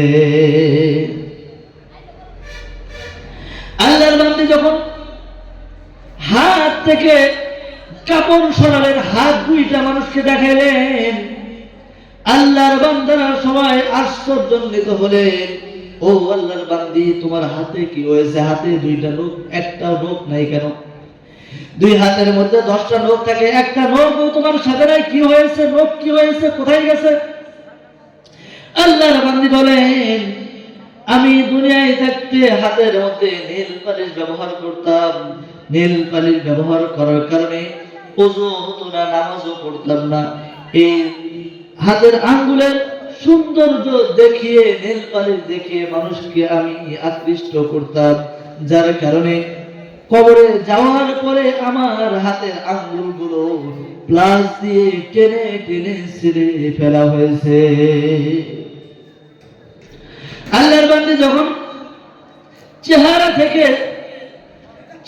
আল্লাহর বান্দী যখন হাত থেকে কাপড় সরালেন, হাত দুইটা মানুষকে দেখাইলেন, আল্লাহর বান্দারা সবাই আশ্চর্যান্বিত হলেন। ও আল্লাহর বান্দি, তোমার হাতে কি হয়েছে? হাতে দুইটা নখ, একটা নখ নাই কেন? দুই হাতের মধ্যে 10টা নখ থাকে, একটা নখ তোমার সাথে নাই, কি হয়েছে? নখ কি হয়েছে? কোথায় গেছে? আল্লাহর বান্দি বলেন, আমি দুনিয়ায় থাকতে হাতের মধ্যে নীল পালিশ ব্যবহার করতাম। নীল পালিশ ব্যবহার করার কারণে ওযু হতো না, নামাজও পড়তাম না। এই হাতের আঙ্গুলের সৌন্দর্য দেখিয়ে, নীল পালিশ দেখিয়ে মানুষকে আমি আকৃষ্ট করতাম, যার কারণে কবরে যাওয়ার পরে আমার হাতের আঙ্গুলগুলো প্লাস দিয়ে টেনে টেনে ছিঁড়ে ফেলা হয়েছে। আল্লাহর বান্দী যখন চেহারা থেকে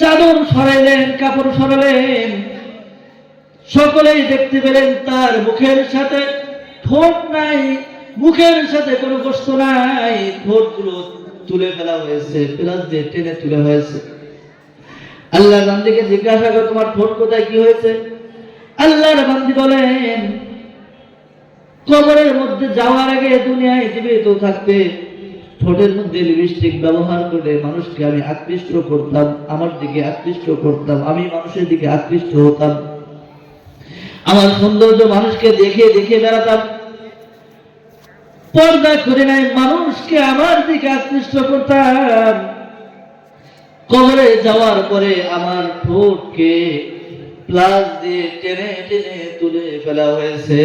চাদর সরাইলেন, কাপড় সরালেন, সকলেই দেখতে পেলেন তার মুখের সাথে ঠোঁট নাই, মুখের সাথে কোনো গোস্ত নাই, ঠোঁটগুলো তুলে ফেলা হয়েছে, প্লাস দিয়ে টেনে তুলে হয়েছে। আল্লাহর বান্দীকে জিজ্ঞাসা করে, তোমার ঠোঁট কোথায়, কি হয়েছে? আল্লাহর বান্দী বলেন, কবরের মধ্যে যাওয়ার আগে দুনিয়ায় জীবিত থাকতে ঠোঁটের মধ্যে লিপস্টিক ব্যবহার করে মানুষকে আমি আকৃষ্ট করতাম, আমার দিকে আকৃষ্ট করতাম, আমি মানুষের দিকে আকৃষ্ট হতাম, আমার সৌন্দর্য মানুষকে দেখে দেখে বেড়াতাম, পর্দা করে নাই, মানুষকে আমার দিকে আকৃষ্ট করতাম। কবরে যাওয়ার পরে আমার ঠোঁটকে প্লাস দিয়ে টেনে টেনে তুলে ফেলা হয়েছে।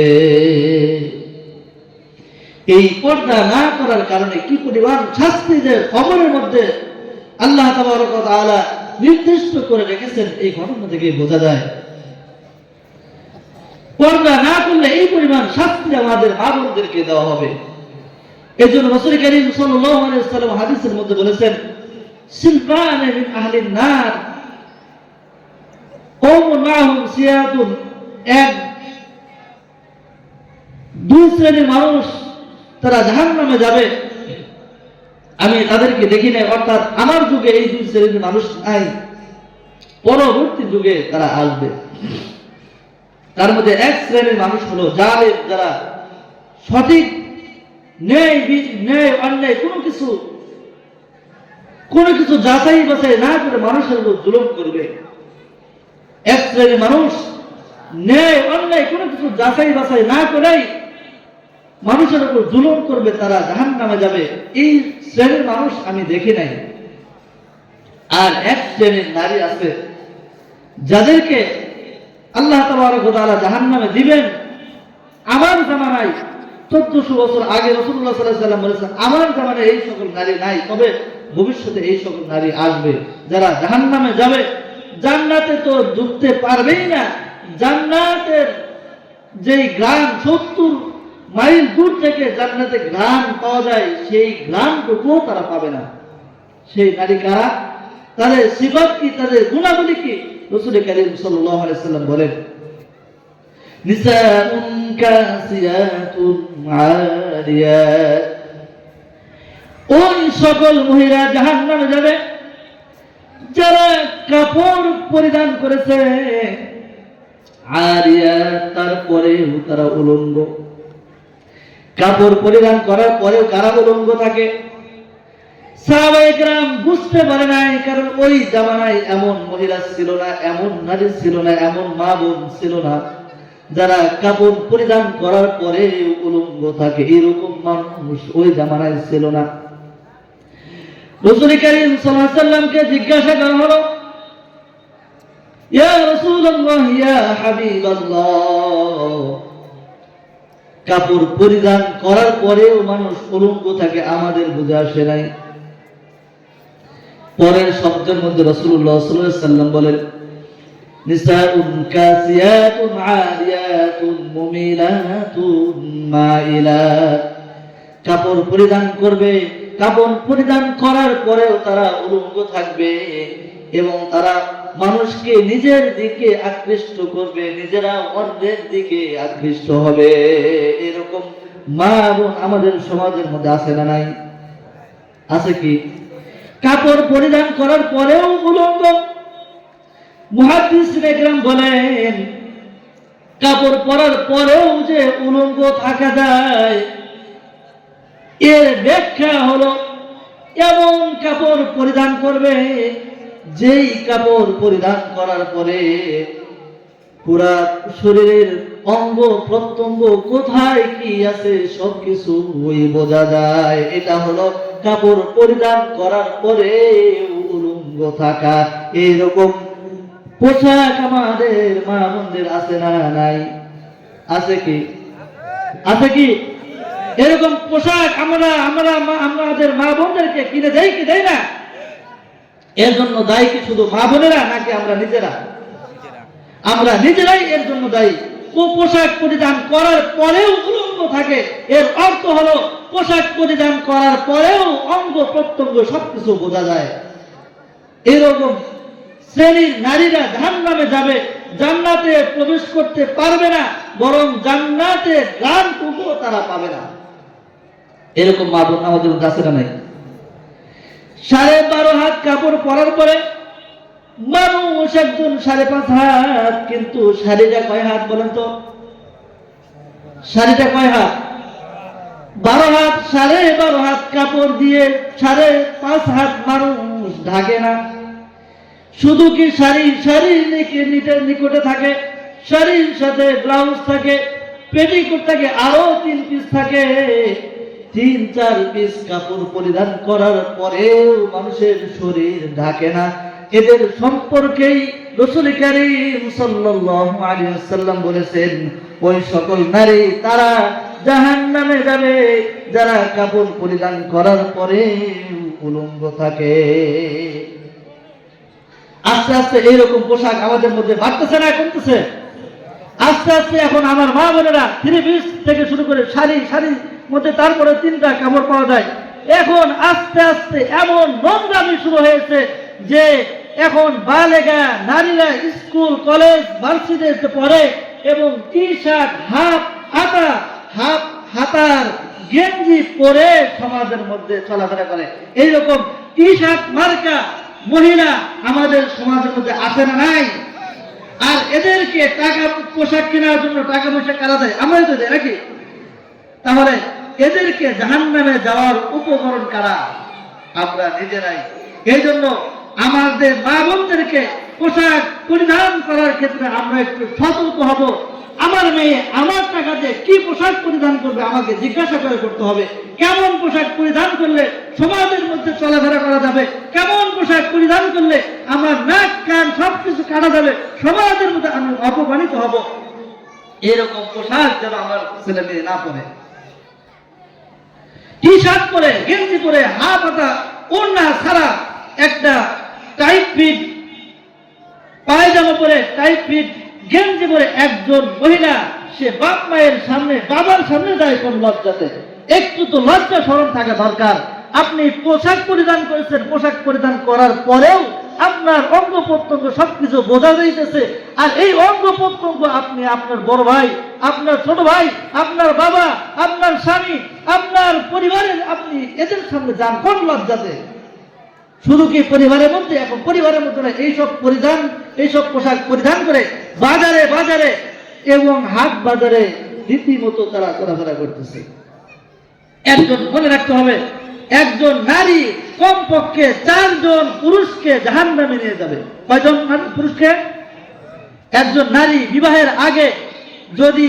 এই পর্দা না করার কারণে কি পরিমাণ শাস্তি যে কবরের মধ্যে আল্লাহ তাবারক ওয়া তাআলা নির্দিষ্ট করে রেখেছেন, এই ঘটনা থেকে বোঝা যায়। পর্দা না করলে এই পরিমাণ শাস্তি আমাদের মা-বোনদেরকে দেওয়া হবে। এজন্য রাসূল কারীম সাল্লাল্লাহু আলাইহি ওয়াসাল্লাম হাদিসের মধ্যে বলেছেন, সিলফান মিন আহলিন নার কওমুন মাহুম সিয়াতুন, এক দুই শ্রেণীর মানুষ তারা জাহান্নামে যাবে, আমি তাদেরকে দেখি নাই। অর্থাৎ আমার যুগে এই দুই শ্রেণীর মানুষ নাই, পরবর্তী যুগে তারা আসবে। তার মধ্যে এক শ্রেণীর মানুষ হলো জালেম, যারা সঠিক ন্যায় অন্যায় কোনো কিছু যাচাই বাছাই না করে মানুষের উপর জুলুম করবে। এক শ্রেণীর মানুষ ন্যায় অন্যায় কোনো কিছু যাচাই বাছাই না করেই মানুষের উপর জুলুম করবে, তারা জাহান্নামে যাবে। এই শ্রেণীর মানুষ আমি দেখি নাই। আর এক শ্রেণীর নারী আছে যাদেরকে আল্লাহ তাবারক ওয়া তাআলা জাহান্নামে দিবেন। আমার জামানায় 1400 বছর আগে রাসূলুল্লাহ সাল্লাল্লাহু আলাইহি ওয়াসাল্লাম বলেছেন, আমার জামানায় এই সকল নারী নাই, তবে ভবিষ্যতে এই সকল নারী আসবে যারা জাহান্নামে যাবে। জান্নাতে তো ঢুকতে পারবেই না। জান্নাতের যেই গ্রাম 70 মাইল দূর থেকে জান্নাতে গ্রাম পাওয়া যায়, সেই গ্রামটুকুও তারা পাবে না। সেই নারী কারা? তাদের সিফাত কি, তাদের গুণাবলী কি? রাসূল কারীম সাল্লাল্লাহু আলাইহি ওয়াসাল্লাম বলেন, নিসাউন কাসিয়াতুন আরিয়াত, ওই সকল মহিলা জাহান্নামে যাবে যারা কাপড় পরিধান করেছে, আরিয়াত, তারপরেও তারা উলঙ্গ। কাপড় পরিধান করার পরেও কারা উলঙ্গ থাকে? সাহাবায়ে কেরাম বুঝতে পারে নাই, কারণ ওই জামানায় এমন মহিলা ছিল না, এমন নারী ছিল না, এমন মা বোন ছিল না যারা কাপড় পরিধান করার পরে উলঙ্গ থাকে। এরকম মানুষ ওই জামানায় ছিল না। রাসূল কারীম সাল্লাল্লাহু আলাইহি ওয়াসাল্লামকে জিজ্ঞাসা করা হলো, ইয়া রাসূলুল্লাহ, ইয়া হাবিবাল্লাহ, কাপড় পরিধান করার পরেও মানুষ উলঙ্গ থাকে, আমাদের বুঝে আসে নাই। পরের শব্দের মধ্যে রাসূলুল্লাহ সাল্লাল্লাহু আলাইহি ওয়াসাল্লাম বলেন, নিসাউন কাসিয়াতুন আরিয়াতুন মুমিলাতুন মাইলাত, কাপড় পরিধান করবে, কাপড় পরিধান করার পরেও তারা উলঙ্গ থাকবে এবং তারা মানুষকে নিজের দিকে আকৃষ্ট করবে, নিজেরা অন্যের দিকে আকৃষ্ট হবে। এরকম মা বোন আমাদের সমাজের মধ্যে আছে না নাই? আছে কি? কাপড় পরিধান করার পরেও উলঙ্গ। মুহাদ্দিসিনে কেরাম বলেন, কাপড় পরার পরেও যে উলঙ্গ থাকা যায়, এর ব্যাখ্যা হলো এমন কাপড় পরিধান করবে যেই কাপড় পরিধান করার পরে পুরা শরীরের অঙ্গ প্রত্যঙ্গ কোথায় কি আছে সবকিছু বোঝা যায়। এটা হলো কাপড় পরিধান করার পরে উলঙ্গ থাকা। এইরকম পোশাক আমাদের মা বোনদের আছে না নাই? আছে কি? আছে কি? এরকম পোশাক আমাদের মা বোনদেরকে কিনে দেয় কি দেয় না? এর জন্য দায়ী কি শুধু মা বোনেরা, নাকি আমরা নিজেরা? আমরা নিজেরাই এর জন্য দায়ী। পোশাক পরিধান করার পরেও উলঙ্গ থাকে, এর অর্থ হলো পোশাক পরিধান করার পরেও অঙ্গ প্রত্যঙ্গ সবকিছু বোঝা যায়। এরকম শ্রেণীর নারীরা জাহান্নামে যাবে, জান্নাতে প্রবেশ করতে পারবে না, বরং জান্নাতে গ্রামটুকু তারা পাবে না। এরকম মা বোন আমাদের মধ্যে আছে না নাই? 12.5 হাত কাপড় পরার পরে মানুষ একজন 5.5 হাত, কিন্তু শাড়িটা কয় হাত বলেন তো? শাড়িটা কয় হাত? 12 হাত। 12.5 হাত কাপড় দিয়ে 5.5 হাত মানুষ ঢাকে না। শুধু কি শাড়ি নিকটে থাকে, শাড়ির সাথে ব্লাউজ থাকে, পেটিকোট থাকে, আরো 3 পিস থাকে। 3-4 পিস কাপড় পরিধান করার পরেও মানুষের শরীর ঢাকে না। এদের সম্পর্কেই রাসূল কারীম সাল্লাল্লাহু আলাইহি ওয়াসাল্লাম বলেছেন, ওই সকল নারী তারা জাহান্নামে যাবে যারা কাপড় পরিধান করার পরে উলঙ্গ থাকে। আস্তে আস্তে এইরকম পোশাক আমাদের মধ্যে বাড়তেছে না কমতেছে? আস্তে আস্তে এখন আমার মা বোনেরা 3 পিস থেকে শুরু করে শাড়ির মধ্যে তারপরে 3টা কাপড় পাওয়া যায়, এখন আস্তে আস্তে এমন নোংরামি শুরু হয়েছে যে এখন বালেগা নারীরা স্কুল কলেজ ভার্সিটিতে পড়ে এবং টি শার্ট হাফ হাতার গেঞ্জি পরে সমাজের মধ্যে চলাফেরা করে। এইরকম টি শার্ট মার্কা মহিলা আমাদের সমাজের মধ্যে আছে না নাই? আর এদেরকে টাকা পোশাক কেনার জন্য টাকা পয়সা কারা দেয়? আমরাই তো দেয় নাকি? তাহলে এদেরকে জাহান্নামে যাওয়ার উপকরণ কারা? আমরা নিজেরাই। এই জন্য আমাদের মা বোনদেরকে পোশাক পরিধান করার ক্ষেত্রে আমরা একটু সতর্ক হব। আমার মেয়ে আমার টাকা দিয়ে কি পোশাক পরিধান করবে আমাকে জিজ্ঞাসা করে করতে হবে। কেমন পোশাক পরিধান করলে সমাজের মধ্যে চলাফেরা করা যাবে, কেমন পোশাক পরিধান করলে আমার নাক কান সবকিছু কাটা যাবে, সমাজের মধ্যে আমি অপমানিত হব, এরকম পোশাক যেন আমার ছেলে মেয়ে না পরে। টি শার্ট পরে গেঞ্জি পরে হাফ হাতা ওড়না ছাড়া একটা টাইট ফিট পায়জামা পরে টাইট ফিট গেঞ্জি পরে একজন মহিলা সে বাপ মায়ের সামনে বাবার সামনে যায় কোন লজ্জাতে? একটু তো লজ্জা শরম থাকা দরকার। আপনি পোশাক পরিধান করেছেন, পোশাক পরিধান করার পরেও আপনার অঙ্গ প্রত্যঙ্গ সবকিছু বোঝা যাইতেছে। আর এই অঙ্গ প্রত্যঙ্গ আপনি আপনার বড় ভাই, আপনার ছোট ভাই, আপনার বাবা, আপনার স্বামী, আপনার পরিবারের আপনি এদের সামনে যান কোন লজ্জাতে? শুধু কি পরিবারের মধ্যে? এখন পরিবারের মধ্যে এইসব পোশাক পরিধান করে বাজারে এবং হাট বাজারে রীতিমতো তারা চলাফেরা করতেছে। একজন মনে রাখতে হবে, একজন নারী কমপক্ষে 4 জন পুরুষকে জাহান্নামে নিয়ে যাবে। কয়জন পুরুষকে? একজন নারী বিবাহের আগে যদি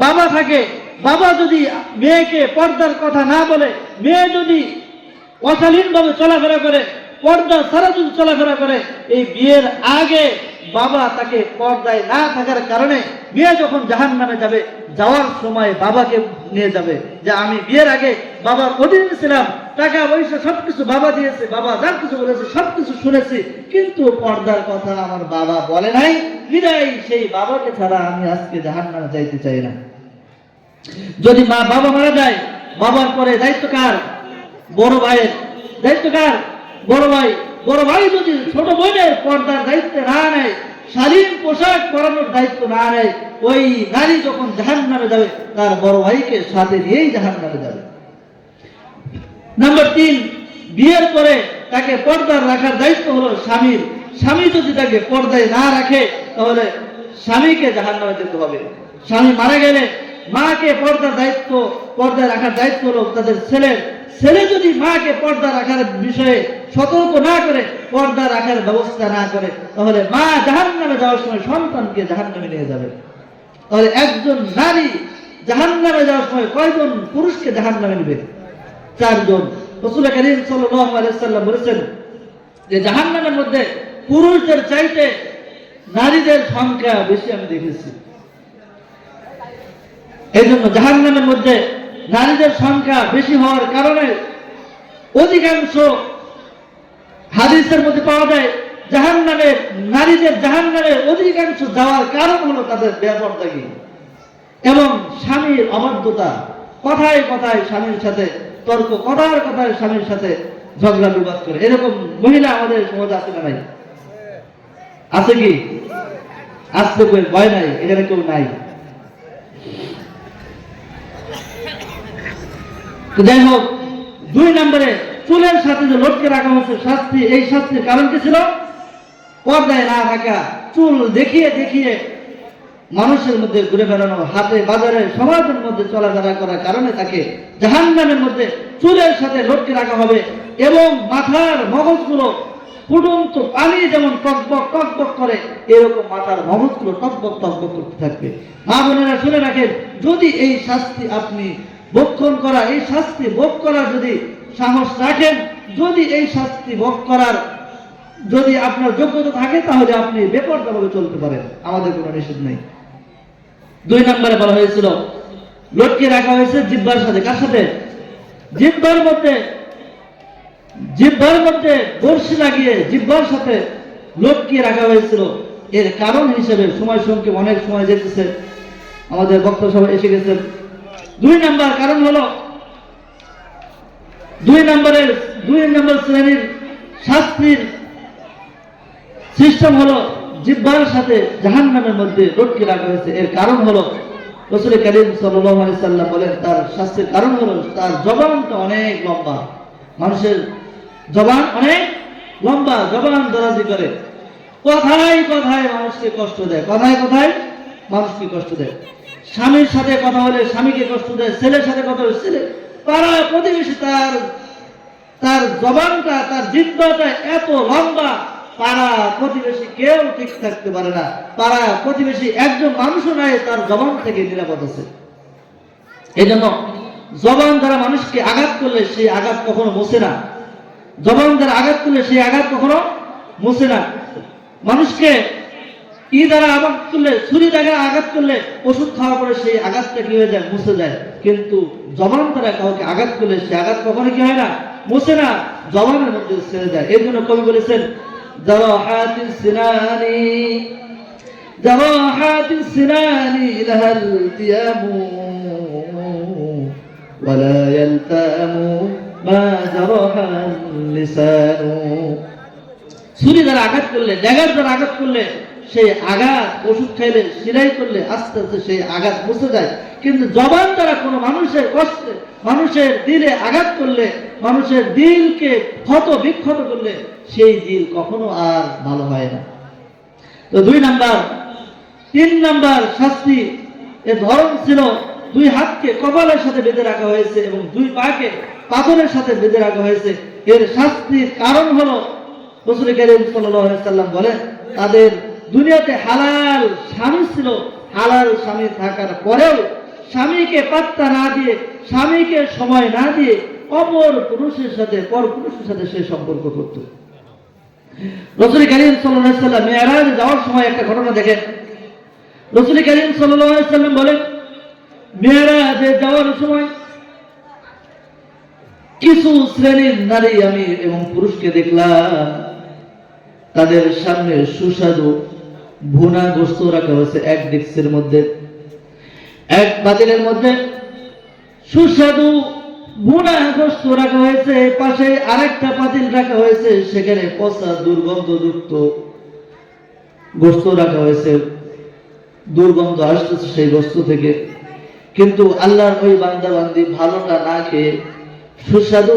বাবা থাকে, বাবা যদি মেয়েকে পর্দার কথা না বলে, মেয়ে যদি অশালীনভাবে চলাফেরা করে, পর্দা ছাড়া যদি চলাফেরা করে, এই বিয়ের আগে বাবা তাকে পর্দায় না থাকার কারণে বিয়ে যখন জাহান্নামে যাবে, যাওয়ার সময় বাবাকে নিয়ে যাবে যে আমি বিয়ের আগে বাবার অধীনে ছিলাম, টাকা পয়সা সবকিছু বাবা দিয়েছে, বাবা যা কিছু বলেছে সবকিছু শুনেছি, কিন্তু পর্দার কথা আমার বাবা বলে নাই, বিদায় সেই বাবাকে ছাড়া আমি আজকে জাহান্নামে যাইতে চাই না। যদি বাবা মারা যায়, বাবার পরে দায়িত্ব কার? বড় ভাইয়ের। দায়িত্ব কার? বড় ভাই যদি ছোট বোনের পর্দার দায়িত্ব না নেয়, শালীন পোশাক পরানোর দায়িত্ব না নেয়, ওই নারী যখন জাহান্নামে যাবে তার বড় ভাইকে সাথে নিয়েই জাহান্নামে যাবে। নাম্বার 3, বিয়ের পরে তাকে পর্দার রাখার দায়িত্ব হলো স্বামীর। স্বামী যদি তাকে পর্দায় না রাখে তাহলে স্বামীকে জাহান্নামে যেতে হবে। স্বামী মারা গেলে মাকে পর্দায় রাখার দায়িত্ব হলো তাদের ছেলের। ছেলে যদি মাকে পর্দা রাখার বিষয়ে সতর্ক না করে, পর্দা রাখার ব্যবস্থা না করে, তাহলে মা জাহান্নামে যাওয়ার সময় সন্তানকে জাহান্নামে নিয়ে যাবে। তাহলে একজন নারী জাহান্নামে যাওয়ার সময় কয়জন পুরুষকে জাহান্নামে নেবে? 4 জন। রাসূল কারীম সাল্লাল্লাহু আলাইহি ওয়াসাল্লাম বলেছেন যে জাহান্নামের মধ্যে পুরুষদের চাইতে নারীদের সংখ্যা বেশি আমি দেখেছি। এই জন্য জাহান্নামের মধ্যে নারীদের সংখ্যা বেশি হওয়ার কারণে অধিকাংশ হাদিসের মধ্যে পাওয়া যায় নারীদের জাহান্নামে অধিকাংশ যাওয়ার কারণ হলো তাদের বেপরদাগি এবং স্বামীর অবাধ্যতা। কথায় কথায় স্বামীর সাথে তর্ক, কথায় স্বামীর সাথে ঝগড়া বিবাদ করে। এরকম মহিলা আমাদের সমাজে আছে না নাই? আছে কি? আসতে ভয় নাই, এখানে কেউ নাই। যাই হোক, 2 নম্বরে চুলের সাথে যে লটকে রাখা হচ্ছে শাস্তি, এই শাস্তির কারণ কি ছিল? পর্দায় না থাকা, চুল দেখিয়ে মানুষের মধ্যে ঘুরে বেড়ানো, হাটে বাজারে সমাজের মধ্যে চলাফেরা করার কারণে তাকে জাহান্নামের মধ্যে চুলের সাথে লটকে রাখা হবে এবং মাথার মগজগুলো ফুটন্ত পানি যেমন টকবক করে, এরকম মাথার মগজগুলো টকবক করতে থাকবে। মা বোনেরা শুনে রাখেন, যদি এই শাস্তি আপনি এই শাস্তি ভোগ করার যদি সাহস রাখেন, যদি এই শাস্তি ভোগ করার যদি আপনার যোগ্যতা থাকে, তাহলে আপনি বেপরদাভাবে চলতে পারেন, আমাদের কোনো নিষেধ নেই। 2 নম্বরে বলা হয়েছিল লটকে রাখা হয়েছে জিহ্বার সাথে। কার সাথে? জিহ্বার মধ্যে বর্ষি লাগিয়ে জিহ্বার সাথে লটকে রাখা হয়েছিল। এর কারণ হিসেবে সময় সংক্ষেপ, অনেক সময় যেতেছে, আমাদের বক্তা সবাই এসে গেছেন। 2 নম্বর কারণ হলো দুই নম্বর শ্রেণীর শাস্তির সিস্টেম হলো জিহ্বার সাথে জাহান্নামের মধ্যে লটকে রাখা হয়েছে। এর কারণ হলো রাসূল করিম সাল্লাল্লাহু আলাইহি সাল্লাম বলেন, তার শাস্তির কারণ হলো তার জবানটা অনেক লম্বা। মানুষের জবান অনেক লম্বা, জবান দরাজি করে, কথায় কথায় মানুষকে কষ্ট দেয়, কথায় কথায় মানুষকে কষ্ট দেয়। স্বামীর সাথে কথা হলে স্বামীকে কষ্ট দেয়, ছেলের সাথে কথা হলে ছেলে, পাড়া প্রতিবেশী তার জবানটা, তার জিহ্বাটা এত লম্বা, পাড়া প্রতিবেশী কেউ ঠিক থাকতে পারে না। পাড়া প্রতিবেশী একজন মানুষও নাই তার জবান থেকে নিরাপদ আছে। এই জন্য জবান দ্বারা মানুষকে আঘাত করলে সেই আঘাত কখনো মুছে না। জবান দ্বারা আঘাত করলে সেই আঘাত কখনো মুছে না। মানুষকে দ্বারা আঘাত করলে, ছুরি দ্বারা আঘাত করলে, ওষুধ খাওয়ার পরে সেই আঘাতটা কি হয়ে যায়, মুছে যায়। কিন্তু জবান দ্বারা কাউকে আঘাত করলে সেই আঘাত কখনো কি হয় না, মুছে না, জবানের মধ্যে ছেড়ে যায়। এই জন্য কবি বলেছেন, জারাহাতিস সিনানি লাহালতিয়ামু ওয়ালা ইয়ালতামু মা জারাহাল লিসানু। ছুরি দ্বারা আঘাত করলে, ড্যাগার দ্বারা আঘাত করলে সেই আঘাত, ওষুধ খাইলে, সিলাই করলে আস্তে আস্তে সেই আঘাত মুছে যায়। কিন্তু জবান দ্বারা কোনো মানুষের কষ্টে, মানুষের দিলে আঘাত করলে, মানুষের দিলকে ক্ষত বিক্ষত করলে সেই দিল কখনো আর ভালো হয় না। তো 3 নাম্বার শাস্তি এর ধরন ছিল, 2 হাতকে কপালের সাথে বেঁধে রাখা হয়েছে এবং 2 পাকে পাথরের সাথে বেঁধে রাখা হয়েছে। এর শাস্তির কারণ হলো রাসূল করিম সাল্লাল্লাহু আলাইহি সাল্লাম বলেন, তাদের দুনিয়াতে হালাল স্বামী ছিল, হালাল স্বামী থাকার পরেও স্বামীকে পাত্তা না দিয়ে, স্বামীকে সময় না দিয়ে অপর পুরুষের সাথে, পর পুরুষের সাথে সে সম্পর্ক করত। রাসূল করিম সাল্লাল্লাহু আলাইহি সাল্লাম মেরাজে যাওয়ার সময় একটা ঘটনা দেখেন। রাসূল করিম সাল্লাল্লাহু আলাইহি সাল্লাম বলেন, মেরাজে যাওয়ার সময় কিছু শ্রেণীর নারী আমি এবং পুরুষকে দেখলাম, তাদের সামনে সুস্বাদু ভুনা গোশত রাখা হয়েছে। এক ডেক্সের মধ্যে, এক পাতিলের মধ্যে সুস্বাদু ভুনা গোশত রাখা হয়েছে, পাশে আরেকটা পাতিল রাখা হয়েছে, সেখানে পচা দুর্গন্ধযুক্ত গোশত রাখা হয়েছে। দুর্গন্ধ আসতেছে সেই গোশত থেকে। কিন্তু আল্লাহর ওই বান্দা বান্দি ভালোটা না খেয়ে, সুস্বাদু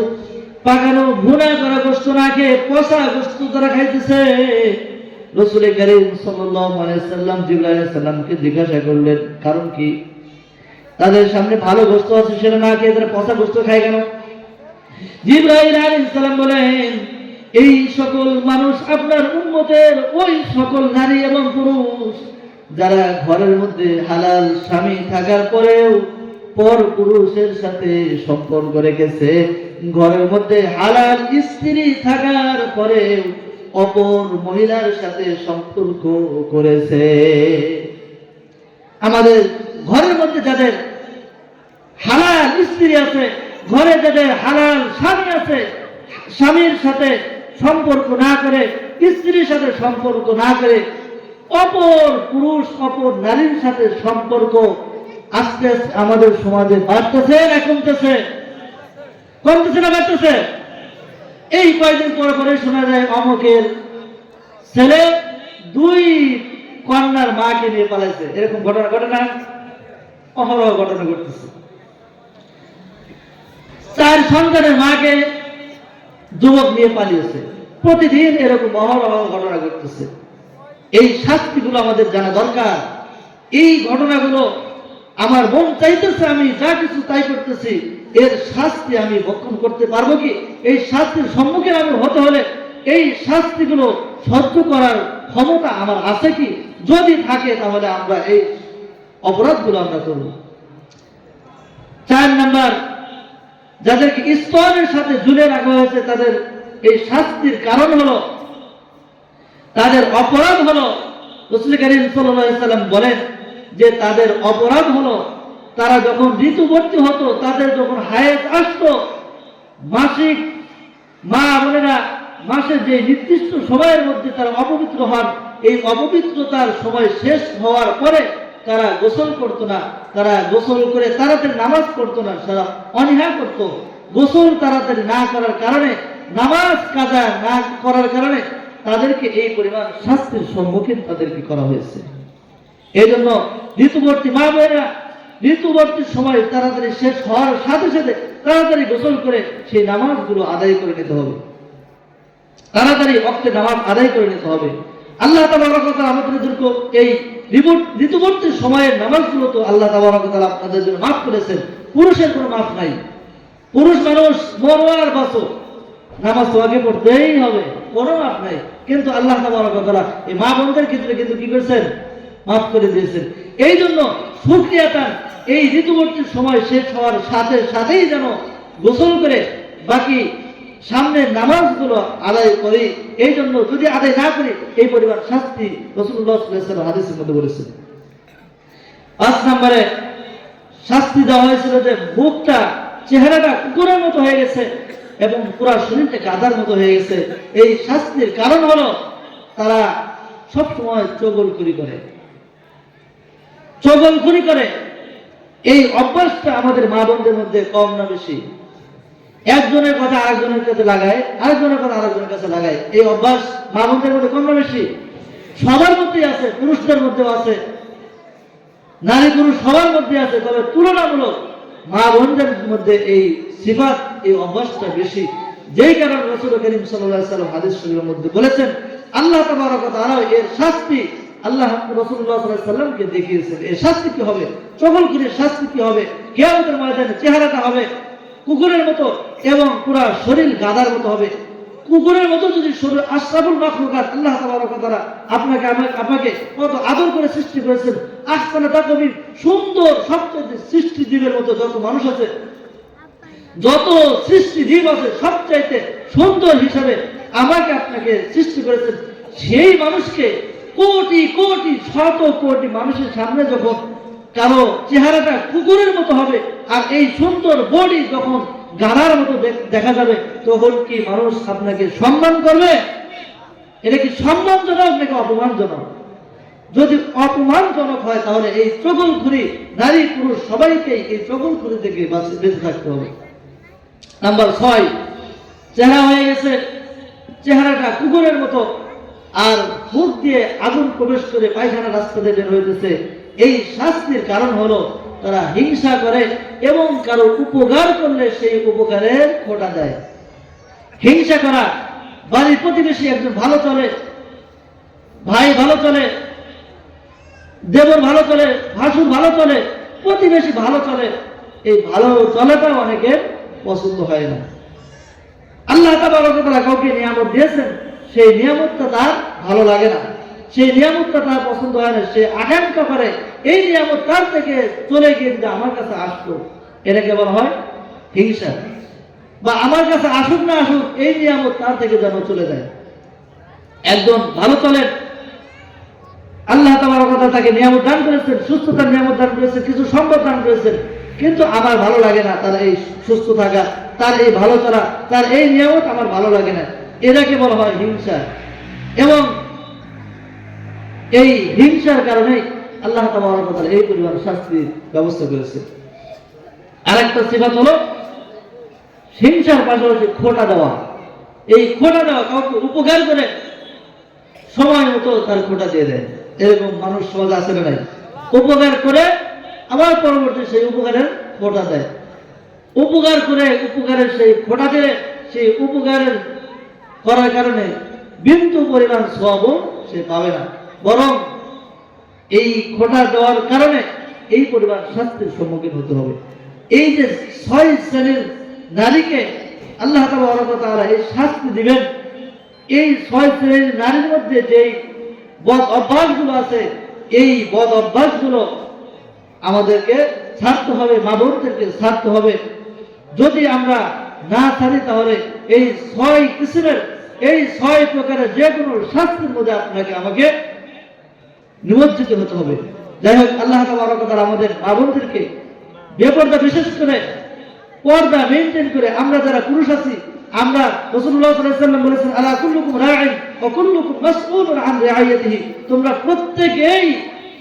পাকানো ভুনা করা গোশত না খেয়ে পচা গোশত তারা খাইতেছে। রাসূল করিম সাল্লাল্লাহু আলাইহি সাল্লাম জিবরাইল আলাইহিস সালামকে জিজ্ঞাসা করলেন, কারণ কি? তাদের সামনে ভালো গোশত আছে, সেটা না খেয়ে তারা পচা গোশত খায় কেন? জিবরাইল আলাইহিস সালাম বলেন, এই সকল মানুষ আপনার উম্মতের ওই সকল নারী এবং পুরুষ যারা ঘরের মধ্যে হালাল স্বামী থাকার পরেও পর পুরুষের সাথে সম্পর্ক রেখেছে, ঘরের মধ্যে হালাল স্ত্রী থাকার পরেও অপর মহিলার সাথে সম্পর্ক করেছে। আমাদের ঘরের মধ্যে যাদের হালাল স্ত্রী আছে, ঘরে যাদের হালাল স্বামী আছে, স্বামীর সাথে সম্পর্ক না করে, স্ত্রীর সাথে সম্পর্ক না করে অপর পুরুষ, অপর নারীর সাথে সম্পর্ক আস্তে আস্তে আমাদের সমাজে বাড়তেছে না কমতেছে? কমতেছে না বাড়তেছে? এই কয়েকদিন পরে পরে শোনা যায় অমুকের ছেলে 2 কন্যার মাকে নিয়ে পালাইছে। এরকম ঘটনা ঘটে না? অহরহ ঘটনা ঘটতেছে। 4 সন্তানের মাকে যুবক নিয়ে পালিয়েছে। প্রতিদিন এরকম অহরহ ঘটনা ঘটতেছে। এই শাস্তিগুলো আমাদের জানা দরকার। এই ঘটনাগুলো আমার মন চাইতেছে আমি যা কিছু তাই করতেছি, এর শাস্তি আমি ভক্ষণ করতে পারবো কি? এই শাস্তির সম্মুখীন আমি হতে হলে এই শাস্তিগুলো সহ্য করার ক্ষমতা আমার আছে কি? যদি থাকে তাহলে আমরা এই অপরাধগুলো আমরা করব। 4 নাম্বার, যাদেরকে স্তনের সাথে ঝুলে রাখা হয়েছে, তাদের এই শাস্তির কারণ হলো, তাদের অপরাধ হলো, রাসূল করিম সাল্লাল্লাহু আলাইহি সাল্লাম বলেন যে তাদের অপরাধ হলো, তারা যখন ঋতুবর্তী হতো, তাদের যখন হায়েজ আসতো, মাসিক মা বোনেরা মাসের যে নির্দিষ্ট সময়ের মধ্যে তারা অপবিত্র হন, এই অপবিত্রতার সময় শেষ হওয়ার পরে তারা গোসল করতো না, তারা গোসল করে তাড়াতাড়ি নামাজ পড়তো না, তারা অনীহা করতো। গোসল তাড়াতাড়ি না করার কারণে, নামাজ কাজা না করার কারণে তাদেরকে এই পরিমাণ শাস্তির সম্মুখীন তাদেরকে করা হয়েছে। এই জন্য ঋতুবর্তী মা বোনেরা ঋতুবর্তীর সময় তাড়াতাড়ি শেষ হওয়ার সাথে সাথে তাড়াতাড়ি গোসল করে সেই নামাজগুলো আদায় করে নিতে হবে, তাড়াতাড়ি ওয়াক্তে নামাজ আদায় করে নিতে হবে। আল্লাহ তাবারক ওয়া তাআলা আমাদেরকে এই ঋতুবর্তীর সময়ের নামাজগুলো তো আল্লাহ তাবারক ওয়া তাআলা আপনাদের জন্য মাফ করেছেন। পুরুষের কোনো মাফ নাই। পুরুষ মানুষ মরো আর বাঁচো, নামাজ তো আগে পড়তেই হবে, কোনো মাফ নাই। কিন্তু আল্লাহ তাবারক ওয়া তাআলা এই মা বোনদের ক্ষেত্রে কিন্তু কি করেছেন? মাফ করে দিয়েছেন। এই জন্য শুকরিয়াতান এই ঋতুবর্তীর সময় শেষ হওয়ার সাথে সাথেই যেন গোসল করে বাকি সামনের নামাজগুলো আদায় করি। এই জন্য যদি আদায় না করি এই পরিমাণ শাস্তি রাসূলুল্লাহ সাল্লাল্লাহু আলাইহি ওয়াসাল্লাম হাদিসের মধ্যে বলেছেন। 5 নম্বরে শাস্তি দেওয়া হয়েছিল যে মুখটা, চেহারাটা কুকুরের মতো হয়ে গেছে এবং পুরো শরীরটা গাধার মতো হয়ে গেছে। এই শাস্তির কারণ হলো তারা সবসময় চগলখুরি করে, চগলখুরি করে। এই অভ্যাসটা আমাদের মা বোনদের মধ্যে কম না বেশি? একজনের কথা আরেকজনের কাছে লাগায়, আরেকজনের কথা আরেকজনের কাছে লাগায়। এই অভ্যাস মা বোনদের মধ্যে কম না বেশি? সবার মধ্যেই আছে, পুরুষদের মধ্যেও আছে, নারী পুরুষ সবার মধ্যে আছে। তবে তুলনামূলক মা বোনদের মধ্যে এই সিফাত, এই অভ্যাসটা বেশি। যেই কারণে রাসূল করিম সাল্লাল্লাহু আলাইহি ওয়াসাল্লাম হাদিস শরীফের মধ্যে বলেছেন, আল্লাহ তাবারক ওয়া তাআলা এর শাস্তি আল্লাহ রাসূলুল্লাহ সাল্লাল্লাহু আলাইহি ওয়াসাল্লামকে দেখিয়েছেন। এর শাস্তি কি হবে? চগলখুরির শাস্তি কি হবে? কিয়ামতের ময়দানে চেহারাটা হবে কুকুরের মতো এবং পুরা শরীর গাধার মতো হবে। কুকুরের মতো যদি শরীর, আশরাফুল মাখলুকাত আল্লাহ তাবারক ওয়া তাআলা আপনাকে আমাকে কত আদর করে সৃষ্টি করেছেন। আহসানা তাকবীর, সুন্দর সবচেয়ে সৃষ্টি জীবের মতো যত মানুষ আছে, যত সৃষ্টি জীব আছে, সবচাইতে সুন্দর হিসাবে আমাকে আপনাকে সৃষ্টি করেছেন। সেই মানুষকে কোটি কোটি শত কোটি মানুষের সামনে যখন কারো চেহারাটা কুকুরের মতো হবে আর এই সুন্দর বডি যখন গাধার মতো দেখা যাবে, তখন কি মানুষ আপনাকে সম্মান করবে? এটা কি সম্মানজনক নাকি অপমানজনক? যদি অপমানজনক হয় তাহলে এই চগলখুরি, নারী পুরুষ সবাইকেই এই চগলখুরি থেকে বেঁচে থাকতে হবে। নাম্বার 6, চেহারা হয়ে গেছে চেহারাটা কুকুরের মতো আর মুখ দিয়ে আগুন প্রবেশ করে পায়খানা রাস্তা দিয়ে বের হইতেছে। এই শাস্তির কারণ হলো তারা হিংসা করে এবং কারো উপকার করলে সেই উপকারের খোটা দেয়। হিংসা করা, বাড়ির প্রতিবেশী একজন ভালো চলে, ভাই ভালো চলে, দেবর ভালো চলে, ভাসুর ভালো চলে, প্রতিবেশী ভালো চলে, এই ভালো চলাটা অনেকের পছন্দ হয় না। আল্লাহ তাবারক ওয়া তাআলা কাউকে নিয়ামত দিয়েছেন, সেই নিয়ামতটা তার ভালো লাগে না, সেই নিয়ামতটা তার পছন্দ হয় না। সে আকাঙ্ক্ষা করে এই নিয়ামত তার থেকে চলে গিয়ে যদি আমার কাছে আসতো, এটাকে বলা হয় হিংসা। বা আমার কাছে আসুক না আসুক, এই নিয়ামত তার থেকে যেন চলে যায়। একজন ভালো চলেন, আল্লাহ তাবারক ওয়া তাআলা তাকে নিয়ামত দান করেছেন, সুস্থতার নিয়ামত দান করেছেন, কিছু সম্পদ দান করেছেন, কিন্তু আমার ভালো লাগে না তার এই সুস্থ থাকা, তার এই ভালো চলা, তার এই নিয়ামত আমার ভালো লাগে না। এটাকে বলা হয় হিংসা। এবং এই হিংসার কারণে আল্লাহ তাবারক ওয়া তাআলা এই পরিমাণ শাস্তির ব্যবস্থা করেছে। আরেকটা সিফাত হলো হিংসার পাশাপাশি খোটা দেওয়া। এই খোটা দেওয়া, কাউকে উপকার করে সময় মতো তার খোটা দিয়ে দেয়। এরকম মানুষ সমাজে আছে না নাই? উপকার করে আবার পরবর্তী সেই উপকারের খোটা দেয়। উপকার করে উপকারের সেই খোটা দিলে সেই উপকারের করার কারণে বিন্দু পরিমাণ সওয়াবও সে পাবে না, বরং এই খোটা দেওয়ার কারণে এই পরিমাণ শাস্তির সম্মুখীন হতে হবে। এই যে 6 শ্রেণীর নারীকে আল্লাহ তাবারক ওয়া তাআলা এই শাস্তি দিবেন, এই 6 শ্রেণীর নারীর মধ্যে যে বদ অভ্যাসগুলো আছে, এই বদ অভ্যাসগুলো আমাদেরকে ছাড়তে হবে, মা বোনদেরকে ছাড়তে হবে। যদি আমরা না ছাড়ি তাহলে এই 6 কিসমের, এই 6 প্রকারের যে কোনো শাস্তির মধ্যে আপনাকে আমাকে নিমজ্জিত হতে হবে। যাই হোক, আল্লাহ তাবারক ওয়া তাআলা আমাদের মা বোনদেরকে বেপরদা, বিশেষ করে পর্দা মেইনটেইন করে আমরা যারা পুরুষ আছি, আমরা রাসূলুল্লাহ সাল্লাল্লাহু আলাইহি ওয়াসাল্লাম বলেছেন, আলা কুল্লুকুম রাঈন ওয়া কুল্লুকুম মাসউলুন আন রাইয়াতিহি, তোমরা প্রত্যেকেই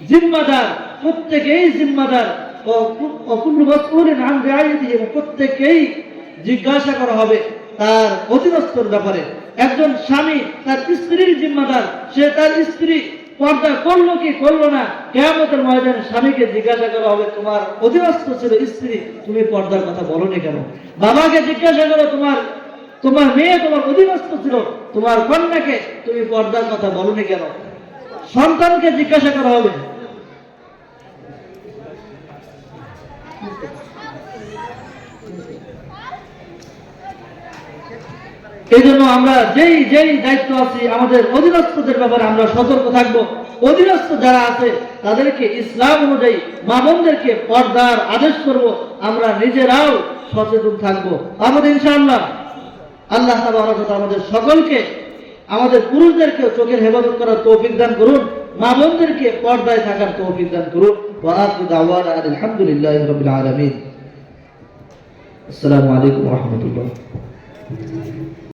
জিম্মাদার, প্রত্যেকেই জিম্মাদার, অকুল্লু মাসউলুন আন রাইয়াতিহি, প্রত্যেকেই জিজ্ঞাসা করা হবে তার অধীনস্থর ব্যাপারে। একজন স্বামী তার স্ত্রীর জিম্মাদার, সে তার স্ত্রী পর্দা করলো কি করলো না, কিয়ামতের ময়দানে স্বামীকে জিজ্ঞাসা করা হবে, তোমার অধীনস্থ ছিল স্ত্রী, তুমি পর্দার কথা বলোনি কেন? বাবাকে জিজ্ঞাসা করো, তোমার মেয়ে তোমার অধীনস্থ ছিল, তোমার কন্যাকে তুমি পর্দার কথা বলোনি কেন? সন্তানকে জিজ্ঞাসা করা হবে। এই জন্য আমরা যেই দায়িত্ব আছি আমাদের অধীনস্থদের ব্যাপারে আমরা সতর্ক থাকব। অধীনস্থ যারা আছে তাদেরকে ইসলাম অনুযায়ী মা বোনদেরকে পর্দার আদেশ করব, আমরা নিজেরাও সচেতন থাকব। আমাদের ইনশাআল্লাহ আল্লাহ তাবারক ওয়া তাআলা আমাদের সকলকে, আমাদের পুরুষদেরকে চোখের হেফাজত করার তৌফিক দান করুন, মা বোনদেরকে পর্দায় থাকার তৌফিক দান করুন। ওয়া আখিরু দাওয়ানা আলহামদুলিল্লাহি রাব্বিল আলামিন। আসসালামু আলাইকুম ওয়া রাহমাতুল্লাহ।